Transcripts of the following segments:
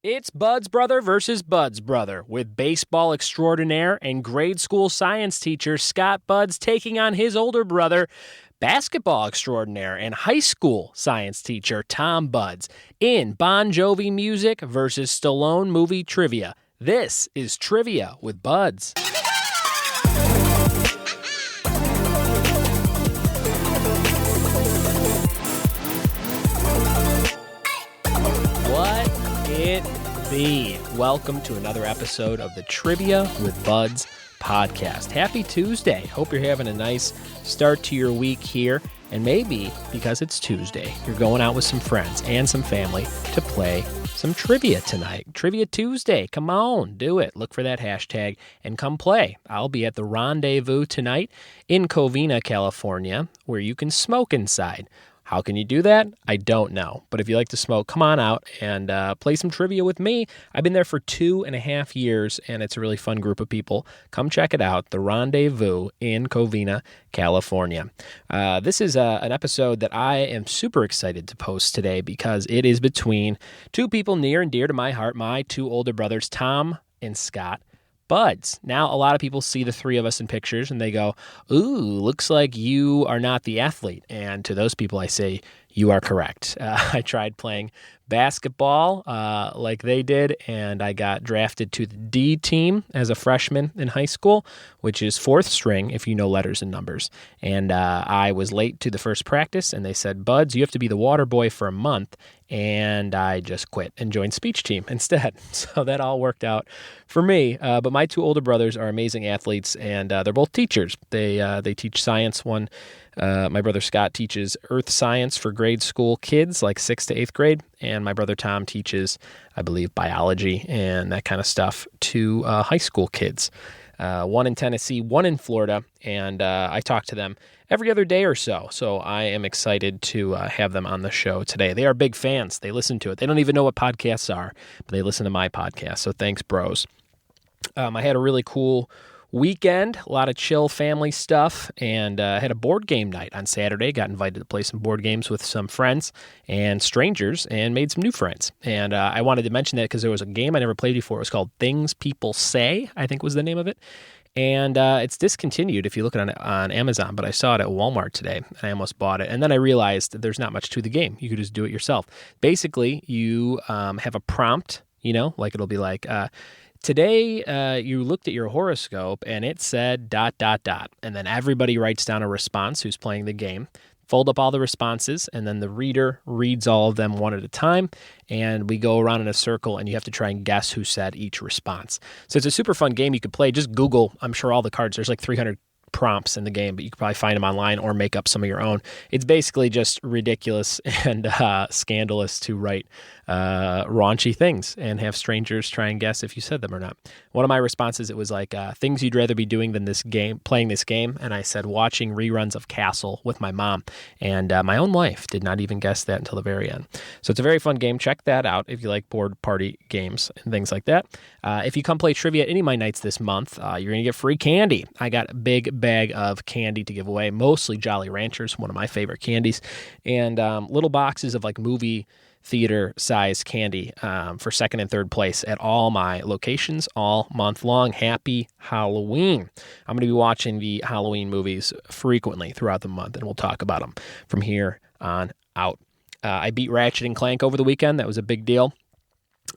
It's Bud's brother versus Bud's brother, with baseball extraordinaire and grade school science teacher Scott Budds taking on his older brother, basketball extraordinaire and high school science teacher Tom Budds, in Bon Jovi music versus Stallone movie trivia. This is Trivia with Budds. What it be? Welcome to another episode of the Trivia with Budds podcast. Happy Tuesday. Hope you're having a nice start to your week here. And maybe because it's Tuesday, you're going out with some friends and some family to play some trivia tonight. Trivia Tuesday. Come on, do it. Look for that hashtag and come play. I'll be at the Rendezvous tonight in Covina, California, where you can smoke inside. How can you do that? I don't know. But if you like to smoke, come on out and play some trivia with me. I've been there for 2.5 years, and it's a really fun group of people. Come check it out, The Rendezvous in Covina, California. This is an episode that I am super excited to post today because it is between two people near and dear to my heart, my two older brothers, Tom and Scott Budds. Now, a lot of people see the three of us in pictures and they go, ooh, looks like you are not the athlete. And to those people, I say, you are correct. I tried playing basketball like they did, and I got drafted to the D team as a freshman in high school, which is fourth string if you know letters and numbers. And I was late to the first practice, and they said, Budds, you have to be the water boy for a month. And I just quit and joined speech team instead. So that all worked out for me. But my two older brothers are amazing athletes, and they're both teachers. They teach science. My brother Scott teaches earth science for grade school kids, like 6th to 8th grade. And my brother Tom teaches, I believe, biology and that kind of stuff to high school kids. One in Tennessee, one in Florida. And I talk to them every other day or so. So I am excited to have them on the show today. They are big fans. They listen to it. They don't even know what podcasts are, but they listen to my podcast. So thanks, bros. I had a really cool weekend, a lot of chill family stuff, and had a board game night on Saturday. Got invited to play some board games with some friends and strangers and made some new friends. And I wanted to mention that because there was a game I never played before. It was called Things People Say, I think was the name of it. And it's discontinued if you look at it on Amazon, but I saw it at Walmart today, and I almost bought it. And then I realized that there's not much to the game. You could just do it yourself. Basically, you have a prompt, like it'll be like, today you looked at your horoscope, and it said ... And then everybody writes down a response who's playing the game. Fold up all the responses, and then the reader reads all of them one at a time, and we go around in a circle, and you have to try and guess who said each response. So it's a super fun game you could play. Just Google, I'm sure all the cards, there's like 300 prompts in the game, but you can probably find them online or make up some of your own. It's basically just ridiculous and scandalous to write raunchy things and have strangers try and guess if you said them or not. One of my responses, it was like, things you'd rather be doing than playing this game. And I said, watching reruns of Castle with my mom. And my own wife did not even guess that until the very end. So it's a very fun game. Check that out if you like board party games and things like that. If you come play trivia at any of my nights this month, you're going to get free candy. I got a big bag of candy to give away, mostly Jolly Ranchers, one of my favorite candies, and little boxes of like movie theater size candy for second and third place at all my locations all month long. Happy Halloween. I'm going to be watching the Halloween movies frequently throughout the month, and we'll talk about them from here on out. I beat Ratchet and Clank over the weekend. That was a big deal.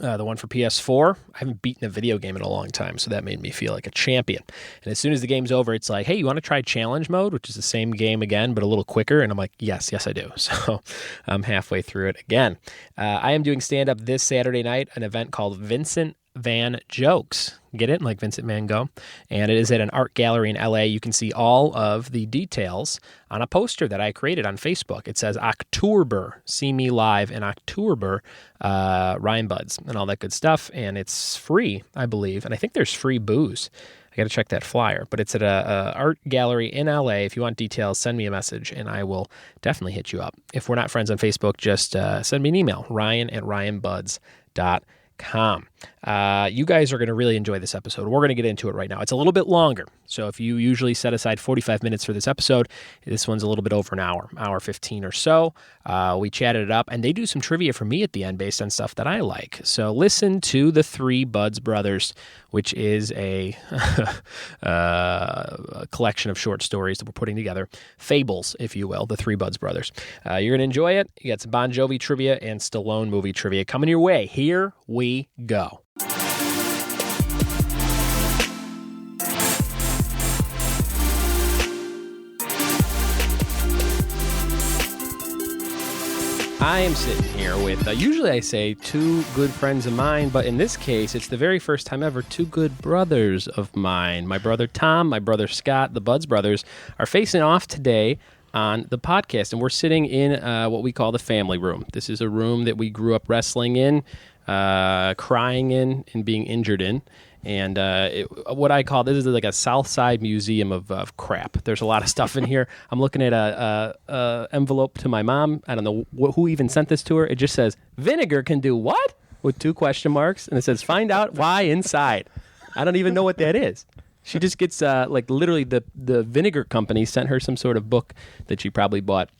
The one for PS4. I haven't beaten a video game in a long time, so that made me feel like a champion. And as soon as the game's over, it's like, hey, you want to try challenge mode, which is the same game again, but a little quicker? And I'm like, yes, I do. So I'm halfway through it again. I am doing stand-up this Saturday night, an event called Vincent Van Jokes. Get it? Like Vincent Van Gogh. And it is at an art gallery in LA. You can see all of the details on a poster that I created on Facebook. It says October. See me live in October. Ryan Budds and all that good stuff. And it's free, I believe. And I think there's free booze. I got to check that flyer. But it's at a art gallery in LA. If you want details, send me a message and I will definitely hit you up. If we're not friends on Facebook, just send me an email, ryan@ryanbuds.com. You guys are going to really enjoy this episode. We're going to get into it right now. It's a little bit longer. So if you usually set aside 45 minutes for this episode, this one's a little bit over an hour 15 or so. We chatted it up, and they do some trivia for me at the end based on stuff that I like. So listen to the Three Buds Brothers, which is a collection of short stories that we're putting together. Fables, if you will, the Three Buds Brothers. You're going to enjoy it. You got some Bon Jovi trivia and Stallone movie trivia coming your way. Here we go. I am sitting here with, usually I say two good friends of mine, but in this case, it's the very first time ever two good brothers of mine. My brother Tom, my brother Scott, the Buds brothers, are facing off today on the podcast, and we're sitting in what we call the family room. This is a room that we grew up wrestling in, crying in, and being injured in. And what I call, this is like a South Side museum of crap. There's a lot of stuff in here. I'm looking at a envelope to my mom. I don't know who even sent this to her. It just says, vinegar can do what? With 2 question marks. And it says, find out why inside. I don't even know what that is. She just gets, literally the vinegar company sent her some sort of book that she probably bought.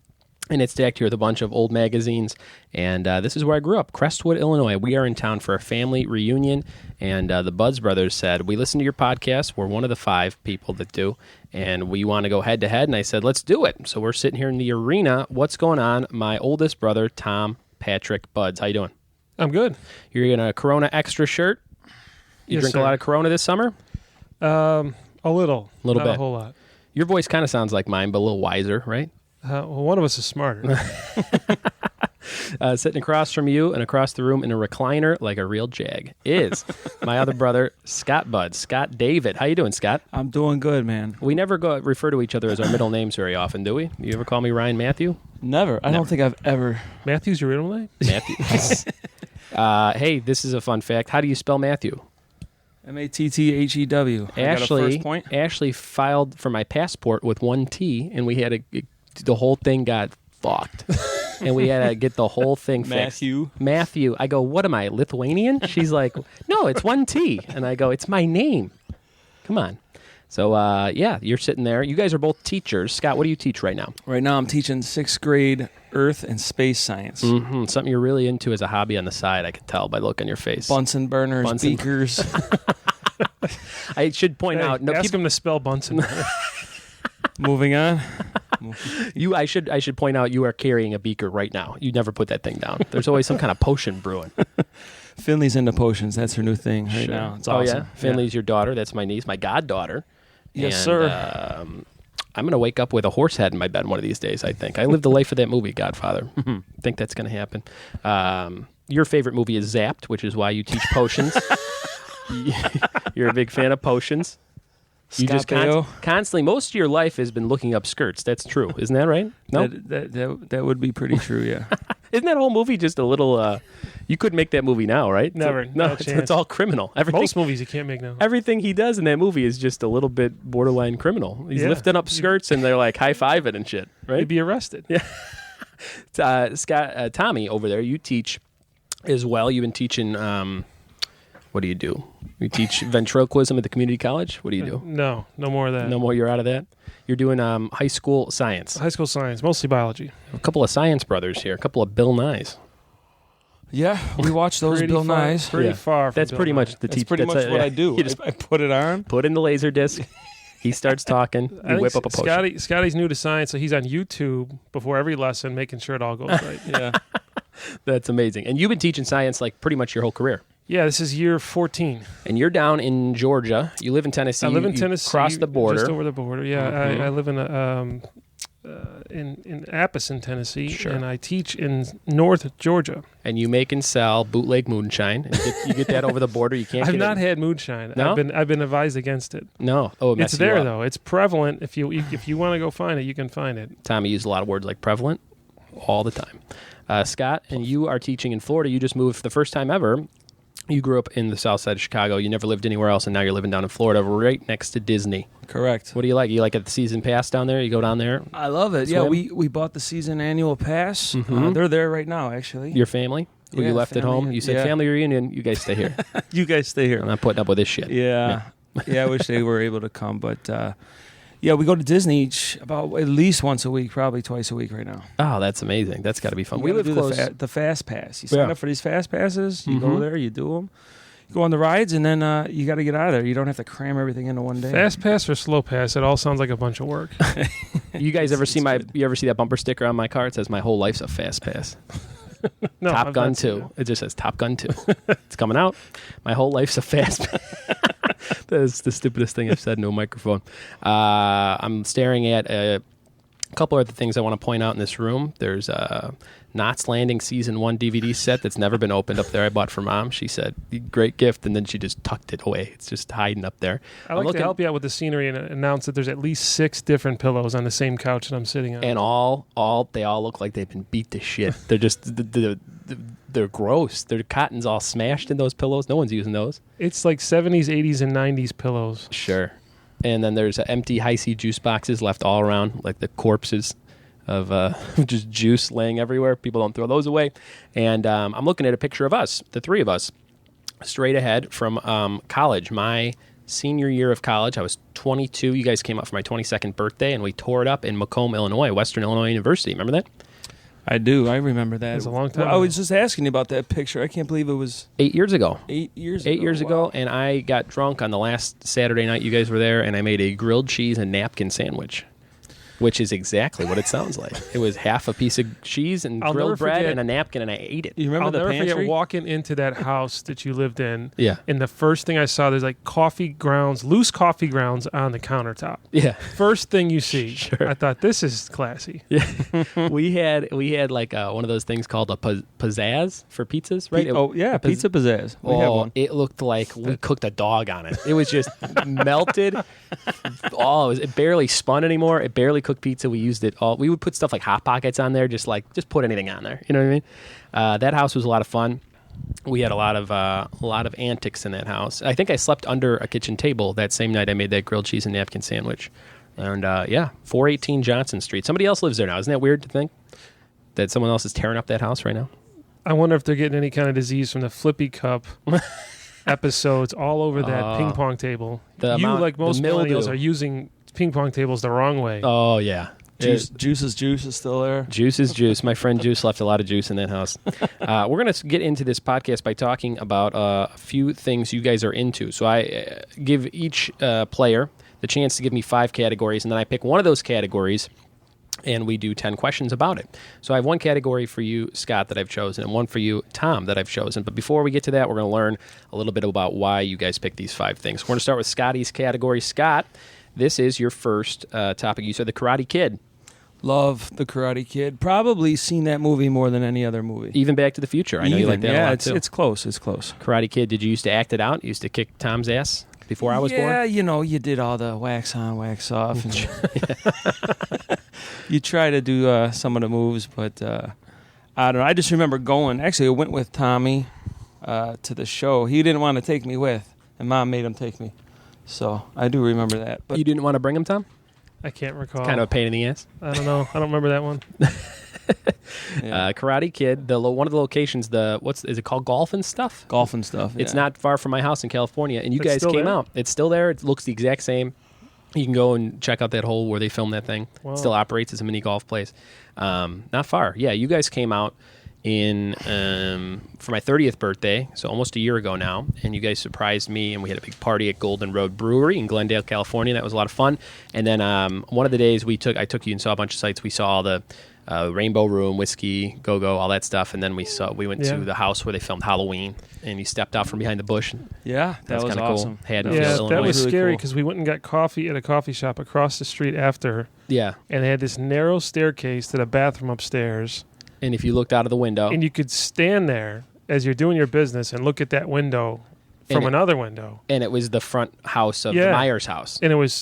And it's stacked here with a bunch of old magazines. And this is where I grew up, Crestwood, Illinois. We are in town for a family reunion. And the Buds brothers said, we listen to your podcast. We're one of the 5 people that do. And we want to go head to head. And I said, let's do it. So we're sitting here in the arena. What's going on? My oldest brother, Tom Patrick Buds. How you doing? I'm good. You're in a Corona Extra shirt. You drink a lot of Corona this summer? A little. Not bit. A whole lot. Your voice kind of sounds like mine, but a little wiser, right? Well, one of us is smarter. Sitting across from you and across the room in a recliner like a real jag is my other brother, Scott Buds. Scott David. How you doing, Scott? I'm doing good, man. We never refer to each other as our middle names very often, do we? You ever call me Ryan Matthew? Never. I don't think I've ever. Matthew's your middle name? Matthew. Hey, this is a fun fact. How do you spell Matthew? Mattthew. Ashley filed for my passport with 1 T, and we had the whole thing got fucked. And we had to get the whole thing fixed. Matthew. I go, what am I, Lithuanian? She's like, no, it's 1 T. And I go, it's my name. Come on. So, you're sitting there. You guys are both teachers. Scott, what do you teach right now? Right now I'm teaching 6th grade Earth and Space Science. Mm-hmm. Something you're really into as a hobby on the side, I can tell by the look on your face. Bunsen burners, beakers. I should point out. No, ask him to spell Bunsen. Moving on. I should point out you are carrying a beaker right now. You never put that thing down. There's always some kind of potion brewing. Finley's into potions. That's her new thing right now. It's awesome. Yeah? Finley's your daughter. That's my niece, my goddaughter. Yes, and, sir. I'm going to wake up with a horse head in my bed one of these days, I think. I lived the life of that movie, Godfather. I think that's going to happen. Your favorite movie is Zapped, which is why you teach potions. You're a big fan of potions. You just constantly, most of your life has been looking up skirts. That's true. Isn't that right? No? That would be pretty true, yeah. Isn't that whole movie just a little, you couldn't make that movie now, right? Never. No chance. It's all criminal. Most movies you can't make now. Everything he does in that movie is just a little bit borderline criminal. He's lifting up skirts and they're like high-fiving and shit, right? You'd be arrested. Yeah. Scott, Tommy over there, you teach as well. You've been teaching, what do you do? You teach ventriloquism at the community college? What do you do? No more of that. No more, you're out of that? You're doing high school science. High school science, mostly biology. A couple of science brothers here, a couple of Bill Nyes. Yeah, we watch those Bill Nyes. Pretty far from That's pretty much the That's pretty much what I do. I put it on. Put in the laser disc. He starts talking. You whip up a potion. Scotty's new to science, so he's on YouTube before every lesson, making sure it all goes right. Yeah. That's amazing. And you've been teaching science like pretty much your whole career. Yeah, this is year 14. And you're down in Georgia. You live in Tennessee. I live in Tennessee. Across the border. Just over the border, yeah. Mm-hmm. I live in Appleton, Tennessee, sure. And I teach in North Georgia. And you make and sell bootleg moonshine. And you get that over the border. You can't. I've not had moonshine. No? I've been advised against it. No. Oh, it's there though. It's prevalent. If you want to go find it, you can find it. Tommy used a lot of words like prevalent all the time. Scott, and you are teaching in Florida. You just moved for the first time ever. You grew up in the south side of Chicago. You never lived anywhere else, and now you're living down in Florida, right next to Disney. Correct. What do you like? You like the season pass down there? You go down there? I love it. Swim? Yeah, we bought the season annual pass. Mm-hmm. They're there right now, actually. Your family? who you left at home. You said, family reunion, you guys stay here. You guys stay here. I'm not putting up with this shit. Yeah. I wish they were able to come. But, we go to Disney about at least once a week, probably twice a week right now. Oh, that's amazing. That's got to be fun. We live close. The Fast Pass. You sign up for these Fast Passes. You go there, you do them. You go on the rides, and then you got to get out of there. You don't have to cram everything into one day. Fast Pass or Slow Pass? It all sounds like a bunch of work. You guys ever see You ever see that bumper sticker on my car? It says, "My whole life's a Fast Pass." No, Top Gun 2. It just says Top Gun 2. It's coming out. My whole life's a Fast Pass. That's the stupidest thing I've said in a microphone. I'm staring at a couple other things I want to point out in this room. There's a Knots Landing Season 1 DVD set that's never been opened up there. I bought for Mom. She said, great gift, and then she just tucked it away. It's just hiding up there. I like to help you out with the scenery and announce that there's at least 6 different pillows on the same couch that I'm sitting on. And they all look like they've been beat to shit. They're just... They're gross. Their cotton's all smashed in those pillows. No one's using those. It's like 70s, 80s, and 90s pillows. Sure. And then there's empty Hi-C juice boxes left all around, like the corpses of just juice laying everywhere. People don't throw those away. And I'm looking at a picture of us, the three of us, straight ahead from college. My senior year of college, I was 22. You guys came out for my 22nd birthday, and we tore it up in Macomb, Illinois, Western Illinois University. Remember that? I do. I remember that. It was a long time ago. I was just asking you about that picture. I can't believe it was 8 years ago. 8 years ago. 8 years ago, and I got drunk on the last Saturday night you guys were there, and I made a grilled cheese and napkin sandwich, which is exactly what it sounds like. It was half a piece of cheese and grilled bread and a napkin, and I ate it. You remember I'll never forget walking into that house that you lived in. Yeah. And the first thing I saw, there's like loose coffee grounds on the countertop. Yeah. First thing you see. Sure. I thought, this is classy. Yeah. we had like one of those things called a pizzazz for pizzas, right? Pizza pizzazz. We have one. It looked like we cooked a dog on it. It was just melted. It barely spun anymore. It barely cooked pizza. We used it all. We would put stuff like Hot Pockets on there, just put anything on there. You know what I mean? That house was a lot of fun. We had a lot of antics in that house. I think I slept under a kitchen table that same night I made that grilled cheese and napkin sandwich. And 418 Johnson Street. Somebody else lives there now. Isn't that weird to think that someone else is tearing up that house right now? I wonder if they're getting any kind of disease from the Flippy Cup episodes all over that ping pong table. Like most millennials, are using ping pong tables the wrong way. Oh, yeah. Juice is still there. Juice is juice. My friend Juice left a lot of juice in that house. We're going to get into this podcast by talking about a few things you guys are into. So I give each player the chance to give me 5 categories, and then I pick one of those categories, and we do 10 questions about it. So I have one category for you, Scott, that I've chosen, and one for you, Tom, that I've chosen. But before we get to that, we're going to learn a little bit about why you guys picked these 5 things. We're going to start with Scotty's category. Scott, this is your first topic. You said The Karate Kid. Love The Karate Kid. Probably seen that movie more than any other movie. Even Back to the Future. I know you like that a lot, too. It's close. It's close. Karate Kid, did you used to act it out? You used to kick Tom's ass before I was born? Yeah, you did all the wax on, wax off. And you try to do some of the moves, but I don't know. I just remember going. Actually, I went with Tommy to the show. He didn't want to take me with, and Mom made him take me. So I do remember that. But you didn't want to bring him, Tom? I can't recall. Kind of a pain in the ass. I don't know. I don't remember that one. Karate Kid. One of the locations. Is it called Golf and Stuff? Golf and Stuff. Yeah. It's not far from my house in California, and you guys came out. It's still there. It looks the exact same. You can go and check out that hole where they filmed that thing. Wow. It still operates as a mini golf place. Not far. Yeah, you guys came out for my 30th birthday, so almost a year ago now, and you guys surprised me, and we had a big party at Golden Road Brewery in Glendale, California. That was a lot of fun. And then one of the days I took you and saw a bunch of sites. We saw the Rainbow Room, Whiskey, Go-Go, all that stuff, and then we went to the house where they filmed Halloween, and you stepped out from behind the bush. Yeah, that was awesome. Cool. That was scary because we went and got coffee at a coffee shop across the street after. Yeah. And they had this narrow staircase to the bathroom upstairs. And if you looked out of the window. And you could stand there as you're doing your business and look at that window from another window. And it was the front house of the Myers house. And it was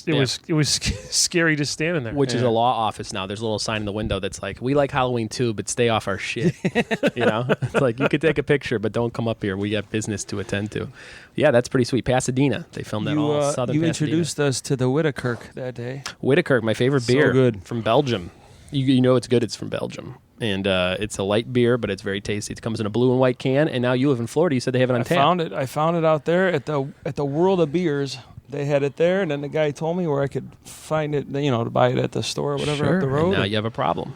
scary just standing there. Which is a law office now. There's a little sign in the window that's like, we like Halloween too, but stay off our shit. It's like, you could take a picture, but don't come up here. We got business to attend to. Yeah, that's pretty sweet. Pasadena. They filmed that all southern You Pasadena. introduced us to the Whittaker that day. Whittaker, my favorite beer. So good. From Belgium. You know it's good. It's from Belgium. And it's a light beer, but it's very tasty. It comes in a blue and white can, and now you live in Florida. You said they have it on tap. I found it out there at the World of Beers. They had it there, and then the guy told me where I could find it, to buy it at the store or whatever up the road. And now you have a problem.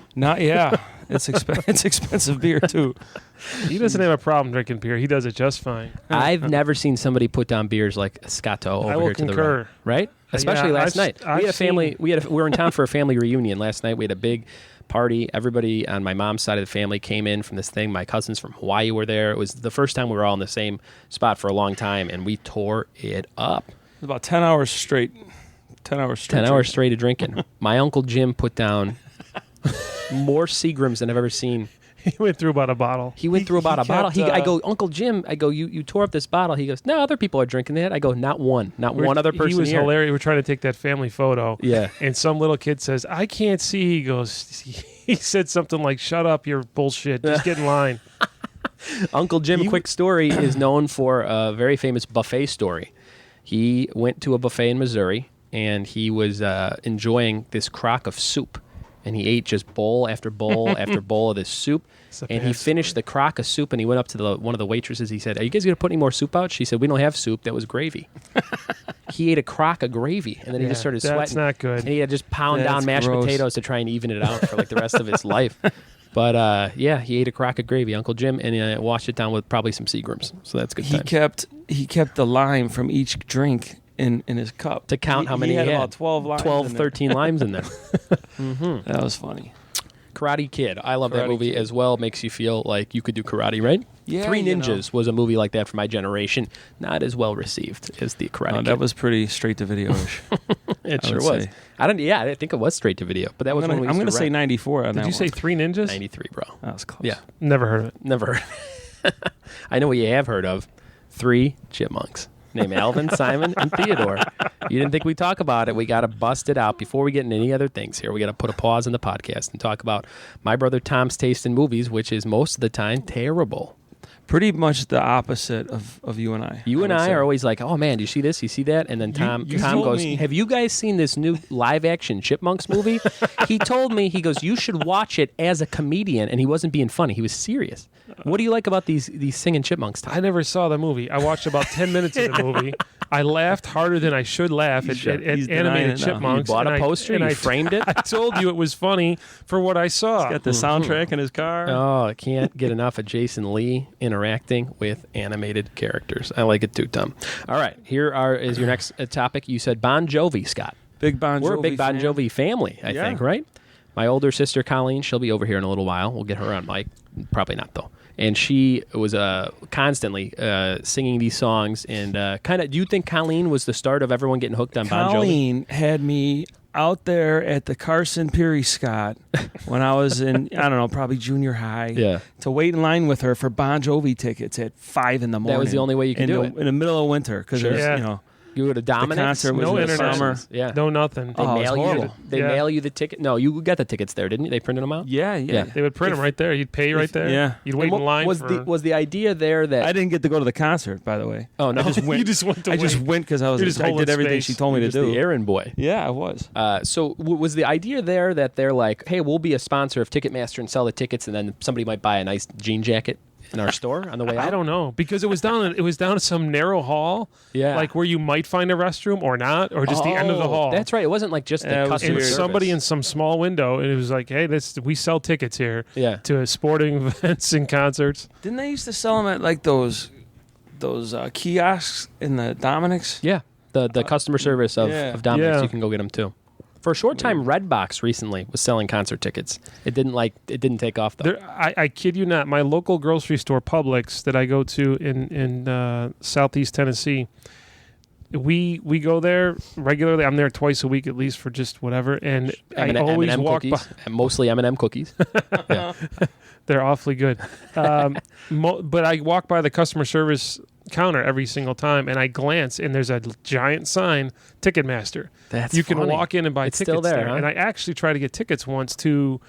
It's expensive beer, too. He doesn't have a problem drinking beer. He does it just fine. I've never seen somebody put down beers like Scotto over here to the right. Right? Especially last night. We were in town for a family reunion last night. We had a big party. Everybody on my mom's side of the family came in from this thing. My cousins from Hawaii were there. It was the first time we were all in the same spot for a long time, and we tore it up. It was about 10 hours straight. 10 hours straight. 10 hours straight of drinking. My Uncle Jim put down more Seagrams than I've ever seen. He went through about a bottle. I go, Uncle Jim, you tore up this bottle. He goes, no, other people are drinking that. I go, not one other person. He was here. hilarious. We're trying to take that family photo. Yeah. And some little kid says, I can't see. He goes, he said something like, shut up, you're bullshit. Just get in line. Uncle Jim, quick story, is known for a very famous buffet story. He went to a buffet in Missouri, and he was enjoying this crock of soup. And he ate just bowl after bowl after bowl of this soup. And he finished the crock of soup, and he went up to one of the waitresses. He said, are you guys going to put any more soup out? She said, we don't have soup. That was gravy. He ate a crock of gravy, and then he just started sweating. That's not good. And he had just pound down mashed potatoes to try and even it out for like the rest of his life. But, he ate a crock of gravy, Uncle Jim, and he washed it down with probably some Seagrams. So that's good times. He kept the lime from each drink in his cup. To count how many he had. About 12 limes 13 limes in there. Mm-hmm. That was funny. Karate Kid. I love that movie as well. Makes you feel like you could do karate, right? Yeah. Three Ninjas was a movie like that for my generation. Not as well received as the Karate Kid. That was pretty straight to video-ish. It sure was. I didn't think it was straight to video, but that was when we I'm going to say 94 on that. Did you say Three Ninjas? 93, bro. That was close. Yeah. Never heard of it. Never heard of it. I know what you have heard of. 3 chipmunks. Named Alvin, Simon, and Theodore. You didn't think we'd talk about it. We got to bust it out before we get into any other things here. We got to put a pause in the podcast and talk about my brother Tom's taste in movies, which is most of the time terrible. Pretty much the opposite of you and I. You and I are always like, oh man, do you see this? You see that? And then Tom goes, have you guys seen this new live-action Chipmunks movie? He told me, he goes, you should watch it as a comedian. And he wasn't being funny. He was serious. What do you like about these singing chipmunks, Tom? I never saw the movie. I watched about 10 minutes of the movie. I laughed harder than I should laugh at animated chipmunks. You bought a poster, you framed it. I told you it was funny for what I saw. He's got the soundtrack in his car. Oh, I can't get enough of Jason Lee interacting with animated characters. I like it too, Tom. All right, is your next topic. You said Bon Jovi, Scott. Big Bon Jovi. We're a big Bon Jovi family, I think, right? My older sister, Colleen, she'll be over here in a little while. We'll get her on mic. Probably not, though. And she was constantly singing these songs. And do you think Colleen was the start of everyone getting hooked on Bon Jovi? Colleen had me out there at the Carson Peary Scott when I was in, I don't know, probably junior high, to wait in line with her for Bon Jovi tickets at 5 in the morning. That was the only way you could do it. In the middle of winter, because you go to Dominic's. The concert was no in the internet. summer. Yeah. No nothing. They mail you the ticket. No, you got the tickets there, didn't you? They printed them out? Yeah. They would print them right there. You'd pay right there. Yeah. You'd wait in line was the idea there that... I didn't get to go to the concert, by the way. Oh, no. I just went, you just went to I just went because I did everything she told me to do. The errand boy. Yeah, I was. So was the idea there that they're like, hey, we'll be a sponsor of Ticketmaster and sell the tickets, and then somebody might buy a nice jean jacket in our store on the way out? I don't know, because it was down some narrow hall, like where you might find a restroom or not, or just the end of the hall. That's right. It wasn't like just the customer service. Somebody in some small window, and it was like, hey, we sell tickets here to sporting events and concerts. Didn't they used to sell them at like those kiosks in the Dominic's? Yeah, the customer service of Dominic's. You can go get them too. For a short time, Redbox recently was selling concert tickets. It didn't take off though. I kid you not. My local grocery store, Publix, that I go to in Southeast Tennessee, we go there regularly. I'm there twice a week at least for just whatever. And I always walk by. Mostly M&M cookies. They're awfully good. But I walk by the customer service counter every single time, and I glance, and there's a giant sign, Ticketmaster. You can walk in and buy tickets still there. Huh? And I actually tried to get tickets once to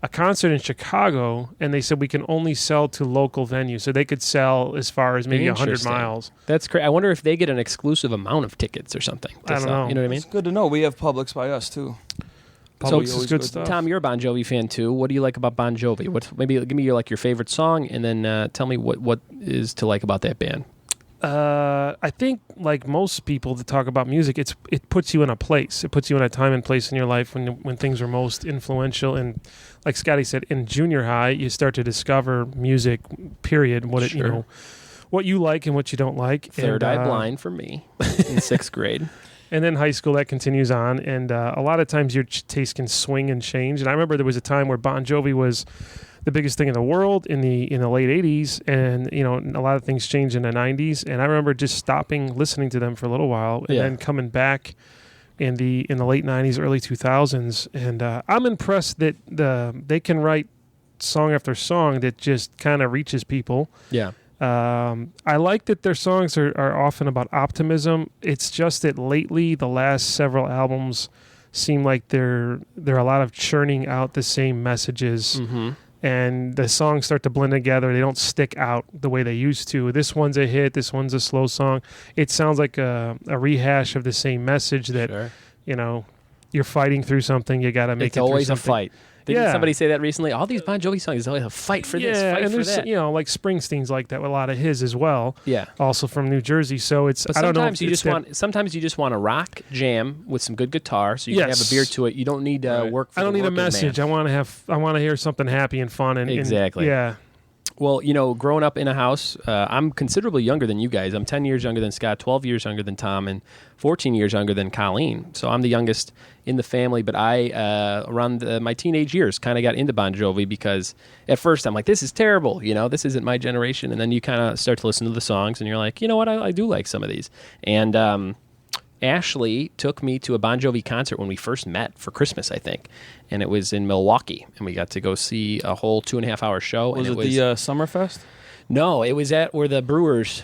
a concert in Chicago, and they said we can only sell to local venues, so they could sell as far as maybe 100 miles. That's great. I wonder if they get an exclusive amount of tickets or something. I don't know. You know what I mean? It's good to know. We have Publix by us too. Publix So is good stuff. Tom, you're a Bon Jovi fan too. What do you like about Bon Jovi? Maybe give me your favorite song, and then tell me what is to like about that band. I think, like most people that talk about music, it puts you in a place. It puts you in a time and place in your life when things are most influential. And like Scotty said, in junior high, you start to discover music. Period. What you like and what you don't like. Third Eye Blind for me in sixth grade. And then high school, that continues on. And a lot of times your taste can swing and change. And I remember there was a time where Bon Jovi was the biggest thing in the world in the late 80s. And, a lot of things changed in the 90s. And I remember just stopping listening to them for a little while and then coming back in the late 90s, early 2000s. And I'm impressed that they can write song after song that just kind of reaches people. Yeah. I like that their songs are often about optimism. It's just that lately, the last several albums seem like they're a lot of churning out the same messages, and the songs start to blend together. They don't stick out the way they used to. This one's a hit. This one's a slow song. It sounds like a rehash of the same message that you're fighting through something. You got to make it's it always through a something. fight. Didn't somebody say that recently? All these Bon Jovi songs is always a fight for this, fight and for there's that. like Springsteen's like that with a lot of his as well. Yeah, also from New Jersey. So it's but I don't know. Sometimes you just want a rock jam with some good guitar, so you can have a beer to it. You don't need to work. For I don't need a message. Man. I want to hear something happy and fun. And exactly. Yeah. Well, growing up in a house, I'm considerably younger than you guys. I'm 10 years younger than Scott, 12 years younger than Tom, and 14 years younger than Colleen. So I'm the youngest in the family, but I, around my teenage years, kind of got into Bon Jovi because at first I'm like, this is terrible, this isn't my generation. And then you kind of start to listen to the songs, and you're like, you know what, I do like some of these. And Ashley took me to a Bon Jovi concert when we first met for Christmas, I think. And it was in Milwaukee, and we got to go see a whole 2.5-hour show. Was and it the Summerfest? No, it was where the Brewers?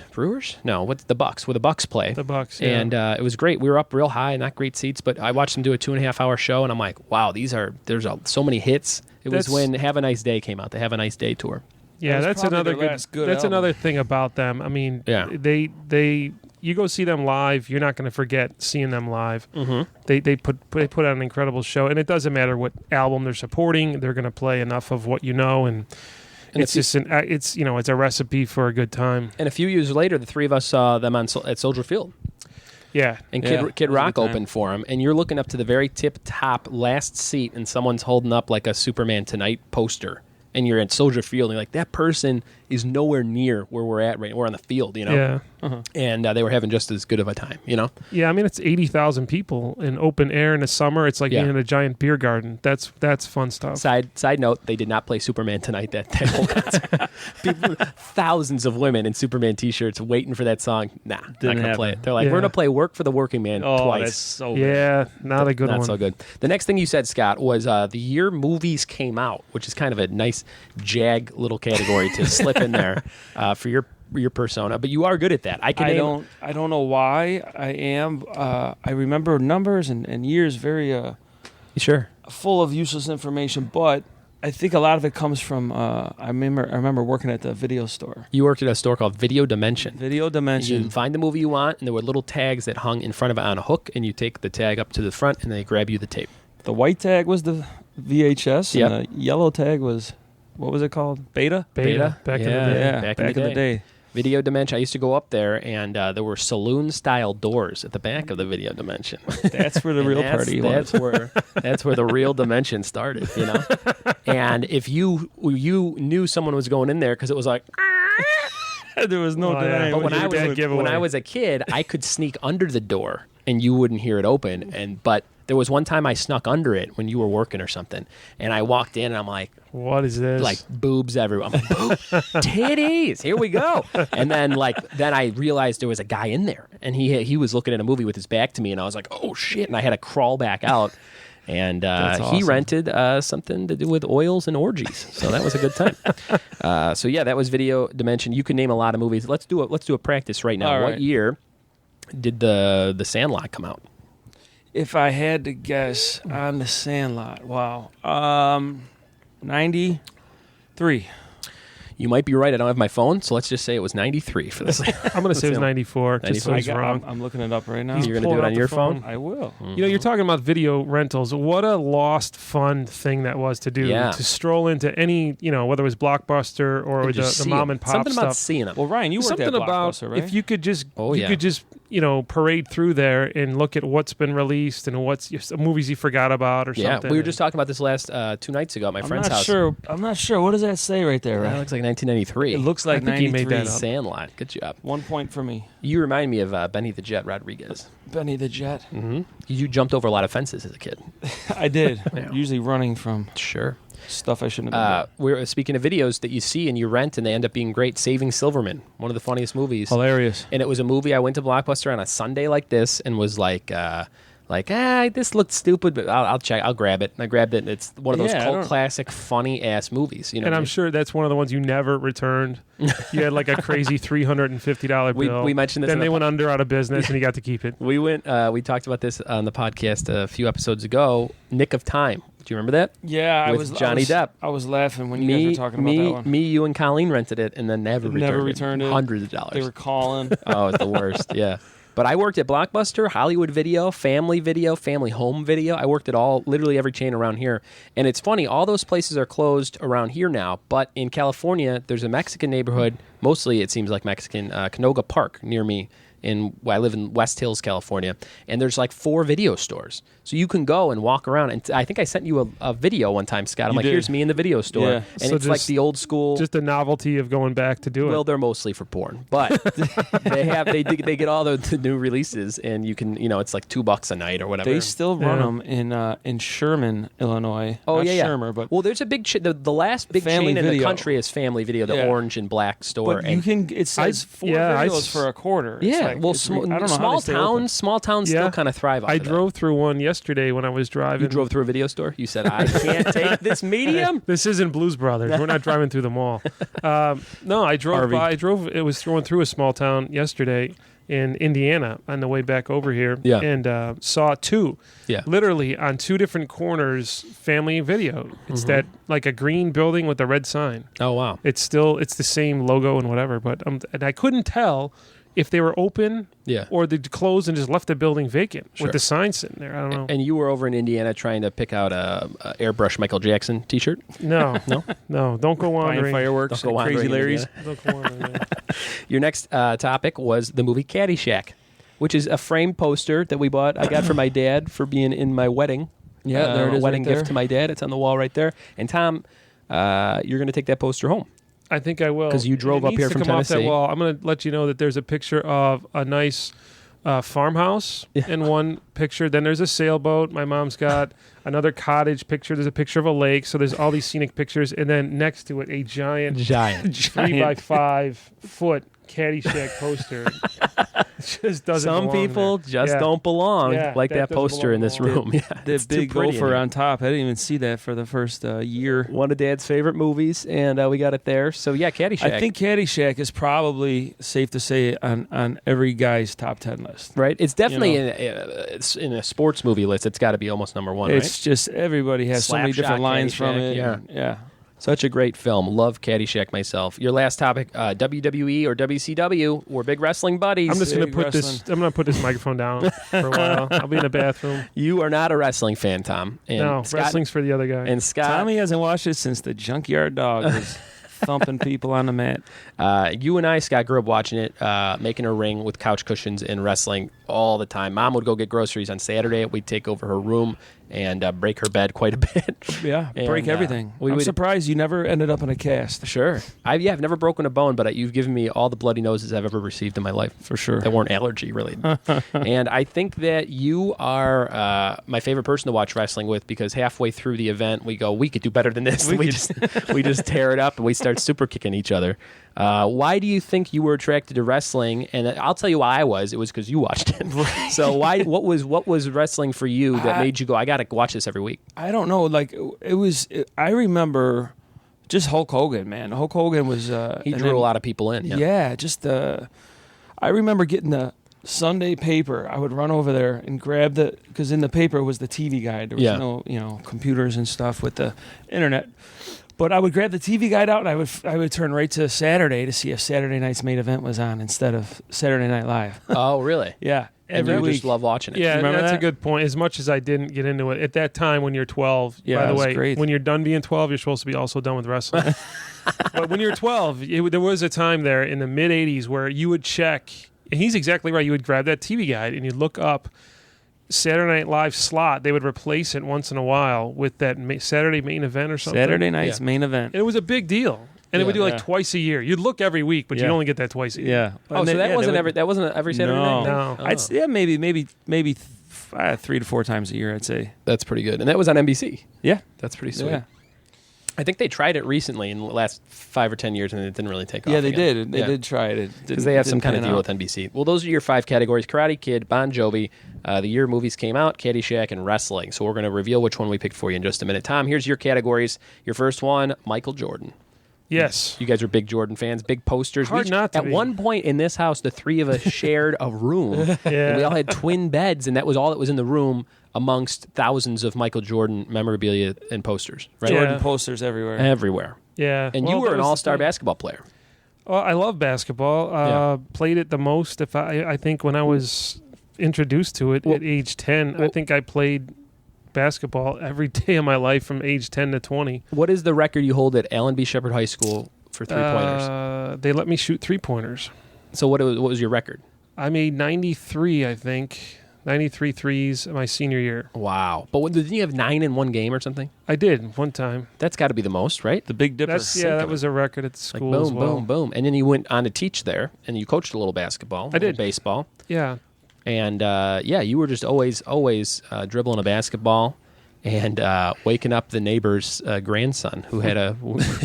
No, what's the Bucks? Where the Bucks play. The Bucks, yeah. And it was great. We were up real high, not great seats, but I watched them do a 2.5-hour show, and I'm like, wow, there's so many hits. It was when Have a Nice Day came out, the Have a Nice Day tour. Yeah, that's another good that's album. another thing about them. I mean, they you go see them live, you're not going to forget seeing them live. Mm-hmm. They put out an incredible show, and it doesn't matter what album they're supporting; they're going to play enough of what and it's just it's a recipe for a good time. And a few years later, the three of us saw them at Soldier Field. Yeah, and Kid Rock opened for him, and you're looking up to the very top last seat, and someone's holding up like a Superman Tonight poster. And you're at Soldier Field, and you're like, that person is nowhere near where we're at right now. We're on the field, Yeah. Uh-huh. And they were having just as good of a time, Yeah, I mean, it's 80,000 people in open air in the summer. It's like being in a giant beer garden. That's fun stuff. Side note, they did not play Superman Tonight that whole concert. People, thousands of women in Superman T-shirts waiting for that song. Nah, not going to play it. They're like, we're going to play Work for the Working Man twice. That's so good. Yeah, not a good one. Not so good. The next thing you said, Scott, was the year movies came out, which is kind of a nice jag little category to slip in there for your persona, but you are good at that. I don't know why I am. I remember numbers and years very sure full of useless information, but I think a lot of it comes from I remember working at the video store. You worked at a store called Video Dimension. Video Dimension. You find the movie you want, and there were little tags that hung in front of it on a hook, and you take the tag up to the front, and they grab you the tape. The white tag was the VHS, and the yellow tag was, what was it called? Beta? Back in the day. Yeah, back in the day. Video Dimension. I used to go up there, and there were saloon-style doors at the back of the Video Dimension. That's where the real party was. That's where the real dimension started, And if you knew someone was going in there, because it was like... There was no denying. But when I was a kid, I could sneak under the door, and you wouldn't hear it open. But there was one time I snuck under it when you were working or something, and I walked in, and I'm like, what is this? Like boobs everywhere. I'm like, titties, here we go. And then I realized there was a guy in there, and he was looking at a movie with his back to me, and I was like, oh shit, and I had to crawl back out. And he rented something to do with oils and orgies, so that was a good time. That was Video Dimension. You can name a lot of movies. Let's do a practice right now. What year did the Sandlot come out? If I had to guess on the Sandlot, wow, 93. You might be right. I don't have my phone, so let's just say it was 93 for this. I'm going to say it was 94. Just so he's wrong. I'm looking it up right now. You're going to do it on your phone? I will. You know, you're talking about video rentals. What a lost fun thing that was to do. Yeah. To stroll into any, you know, whether it was Blockbuster or the mom and pop Something stuff. about seeing them. Well, Ryan, you worked at Blockbuster, right? If you could just, you could just, you know, parade through there and look at what's been released and what's movies you forgot about or something. We were just talking about this last 2 nights ago at my friend's house. I'm not sure. What does that say right there, That right? looks like 1993. It looks like I think he 93. made that up. Sandlot. Good job. 1 point for me. You remind me of Benny the Jet Rodriguez. Benny the Jet. Mm-hmm. You jumped over a lot of fences as a kid. I did. Yeah. Usually running from Sure. stuff I shouldn't have been We're speaking of videos that you see and you rent and they end up being great. Saving Silverman, one of the funniest movies. Hilarious. And it was a movie I went to Blockbuster on a Sunday like this and was like, this looked stupid, but I'll check. I'll grab it. And I grabbed it, and it's one of those cult classic, funny-ass movies. You know, and I'm sure that's one of the ones you never returned. You had like a crazy $350 bill. We mentioned this. Then they went out of business, and you got to keep it. We went. We talked about this on the podcast a few episodes ago. Nick of Time. Do you remember that? Yeah, With Johnny Depp. I was laughing when you guys were talking about that one. You and Colleen rented it, and then never returned it. Hundreds of dollars. They were calling. Oh, it's the worst. Yeah. But I worked at Blockbuster, Hollywood Video, Family Home Video. I worked at literally every chain around here. And it's funny, all those places are closed around here now. But in California, there's a Mexican neighborhood, mostly it seems like Mexican, Canoga Park near me. I live in West Hills, California, and there's like 4 video stores. So you can go and walk around. And I think I sent you a video one time, Scott. I'm here's me in the video store. Yeah. And So it's like the old school. Just the novelty of going back to do it. Well, they're mostly for porn, but they get all the new releases, and you can, it's like $2 a night or whatever. They still run them in Sherman, Illinois. Oh, Not yeah. Shermer, but there's a big the last big Family chain in the Video. country is Family Video, the orange and black store. But it says 4 videos for a quarter. Yeah, I don't know small towns still kind of thrive off I of that. drove through one yesterday when I was driving. You drove through a video store? You said, I can't take this medium? This isn't Blues Brothers. We're not driving through the mall. No, I drove by. It was going through a small town yesterday in Indiana on the way back over here. Yeah. And saw 2. Yeah. Literally on 2 different corners, Family Video. It's that like a green building with a red sign. Oh, wow. It's the same logo and whatever, but and I couldn't tell if they were open or they closed and just left the building vacant with the sign sitting there. I don't know. And you were over in Indiana trying to pick out a airbrush Michael Jackson T-shirt? No. No. Don't go wandering. Buying fireworks Don't go and Crazy wandering, Larry's. Don't go wandering. Your next topic was the movie Caddyshack, which is a framed poster that we bought. I got for my dad for being in my wedding. Yeah, there it is. Wedding right there. gift to my dad. It's on the wall right there. And Tom, you're going to take that poster home. I think I will. 'Cause you drove It up needs here to from come off that Tennessee. wall. I'm going to let you know that there's a picture of a nice farmhouse in one picture. Then there's a sailboat. My mom's got another cottage picture. There's a picture of a lake. So there's all these scenic pictures. And then next to it, a giant 3x5 foot Caddyshack poster. It just doesn't Some belong people there. just don't belong like that that doesn't poster in belong this at all. room. Yeah, The it's too big pretty in gopher here. on top. I didn't even see that for the first year. One of Dad's favorite movies, and we got it there. So, yeah, Caddyshack. I think Caddyshack is probably safe to say on every guy's top 10 list. Right? It's definitely in a sports movie list. It's got to be almost number 1, It's just everybody has so many Slapshot different lines from Caddyshack, it. yeah. Yeah. Such a great film. Love Caddyshack myself. Your last topic, WWE or WCW. We're big wrestling buddies. I'm just going to Big put wrestling. this. I'm going to put this microphone down for a while. I'll be in the bathroom. You are not a wrestling fan, Tom. And No, Scott, wrestling's for the other guy. And Scott, Tommy hasn't watched it since the Junkyard Dog was thumping people on the mat. you and I, Scott, grew up watching it, making a ring with couch cushions and wrestling all the time. Mom would go get groceries on Saturday. We'd take over her room and break her bed quite a bit. Yeah, And, break everything. we I'm would- surprised you never ended up in a cast. Sure. I've never broken a bone, but you've given me all the bloody noses I've ever received in my life. For sure. That weren't allergy related. And I think that you are my favorite person to watch wrestling with because halfway through the event, we go, we could do better than this. We just tear it up and we start super kicking each other. Why do you think you were attracted to wrestling? And I'll tell you why I was. It was because you watched it. So what was wrestling for you that made you go, I got to watch this every week? I don't know. Like I remember just Hulk Hogan, man. Hulk Hogan was He drew a lot of people in. Yeah, just I remember getting the Sunday paper. I would run over there and grab because in the paper was the TV guide. There was no computers and stuff with the internet. But I would grab the TV guide out, and I would turn right to Saturday to see if Saturday night's main event was on instead of Saturday Night Live. Oh, really? Yeah. Every week. Just love watching it. Yeah, Remember that's that? a good point. As much as I didn't get into it at that time when you're 12. Yeah, by the it was way, great. when you're done being 12, you're supposed to be also done with wrestling. But when you're 12, there was a time there in the mid 80s where you would check, and he's exactly right. You would grab that TV guide and you'd look up Saturday Night Live slot. They would replace it once in a while with that Saturday main event or something. Saturday night's main event. And it was a big deal. And it would do like Yeah. twice a year. You'd look every week, but you'd only get that twice a year. Yeah. Oh, And so then- that wasn't they would- every Saturday night? No. Oh. I'd say, maybe 3 to 4 times a year, I'd say. That's pretty good. And that was on NBC. Yeah. That's pretty sweet. Yeah. I think they tried it recently in the last 5 or 10 years, and it didn't really take off. Yeah, they again. did. They did try it. Because they have some kind of deal with NBC. Well, those are your 5 categories: Karate Kid, Bon Jovi, the year movies came out, Caddyshack, and wrestling. So we're going to reveal which one we picked for you in just a minute. Tom, here's your categories. Your first one, Michael Jordan. Yes. You guys are big Jordan fans, big posters. Hard not to At be. one point in this house, the 3 of us shared a room. Yeah. And we all had twin beds, and that was all that was in the room amongst thousands of Michael Jordan memorabilia and posters. Right? Yeah. Jordan posters everywhere. Everywhere. Yeah. And Well, you were that an was the all-star thing. basketball player. Well, I love basketball. Played it the most. I think when I was introduced to it at age 10, I think I played basketball every day of my life from age 10 to 20. What is the record you hold at Allen B. Shepherd High School for three-pointers? They let me shoot 3-pointers. So what was your record? I made 93, I think. 93 threes my senior year. Wow. But didn't you have 9 in one game or something? I did one time. That's got to be the most, right? The Big Dipper. That was a record at the Like school boom, as well. boom, boom. And then you went on to teach there, and you coached a little basketball. I did. Baseball. Yeah. And, you were just always dribbling a basketball and waking up the neighbor's grandson who had to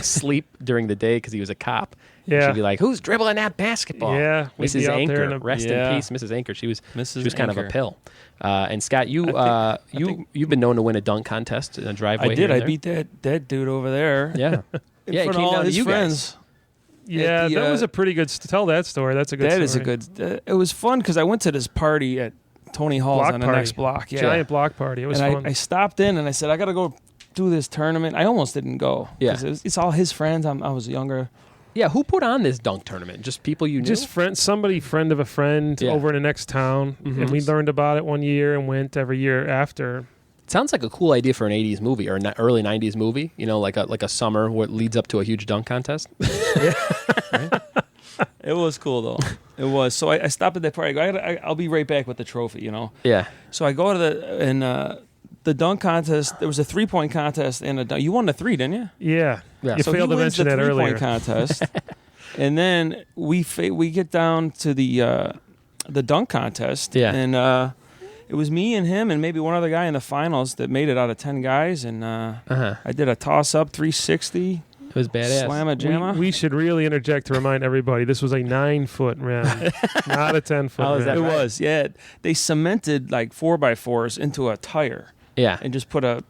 sleep during the day because he was a cop. Yeah. She'd be like, "Who's dribbling that basketball?" Yeah, we'd be Mrs. out there Anchor. in a- Rest in peace, Mrs. Anchor. She was kind of a Anchor. pill. And Scott, you've been known to win a dunk contest in a driveway. I did. here and I there. beat that dude over there. Yeah. In Yeah, it front came of all down to his you guys. friends. Yeah, the, that was a pretty good... Tell that story. That's a good story. That is a good. It was fun because I went to this party at Tony Hall's Block on the party. next block. Yeah. Giant block party. It was and fun. I stopped in and I said, I got to go do this tournament. I almost didn't go. Yeah. 'Cause it's all his friends. I was younger. Yeah, who put on this dunk tournament? Just people you knew? Just friend of a friend Yeah. over in the next town, Mhm. and we learned about it one year and went every year after. Sounds like a cool idea for an 80s movie or an early 90s movie, like a summer where it leads up to a huge dunk contest. It was cool though. It was. So I stopped at that party. I go, I'll be right back with the trophy. Yeah. So I go to the dunk contest. There was a 3-point contest and a dunk. You won the 3, didn't you? Yeah. Yeah. You So failed he to wins mention the that 3-point earlier. contest, and then we get down to the dunk contest. Yeah. And it was me and him and maybe one other guy in the finals that made it out of 10 guys. And Uh-huh. I did a toss up 360, It was badass. slam a jamma. We should really interject to remind everybody this was a 9-foot rim, not a 10-foot How is rim. that It right? was, yeah. They cemented like 4x4s into a tire Yeah. and just put a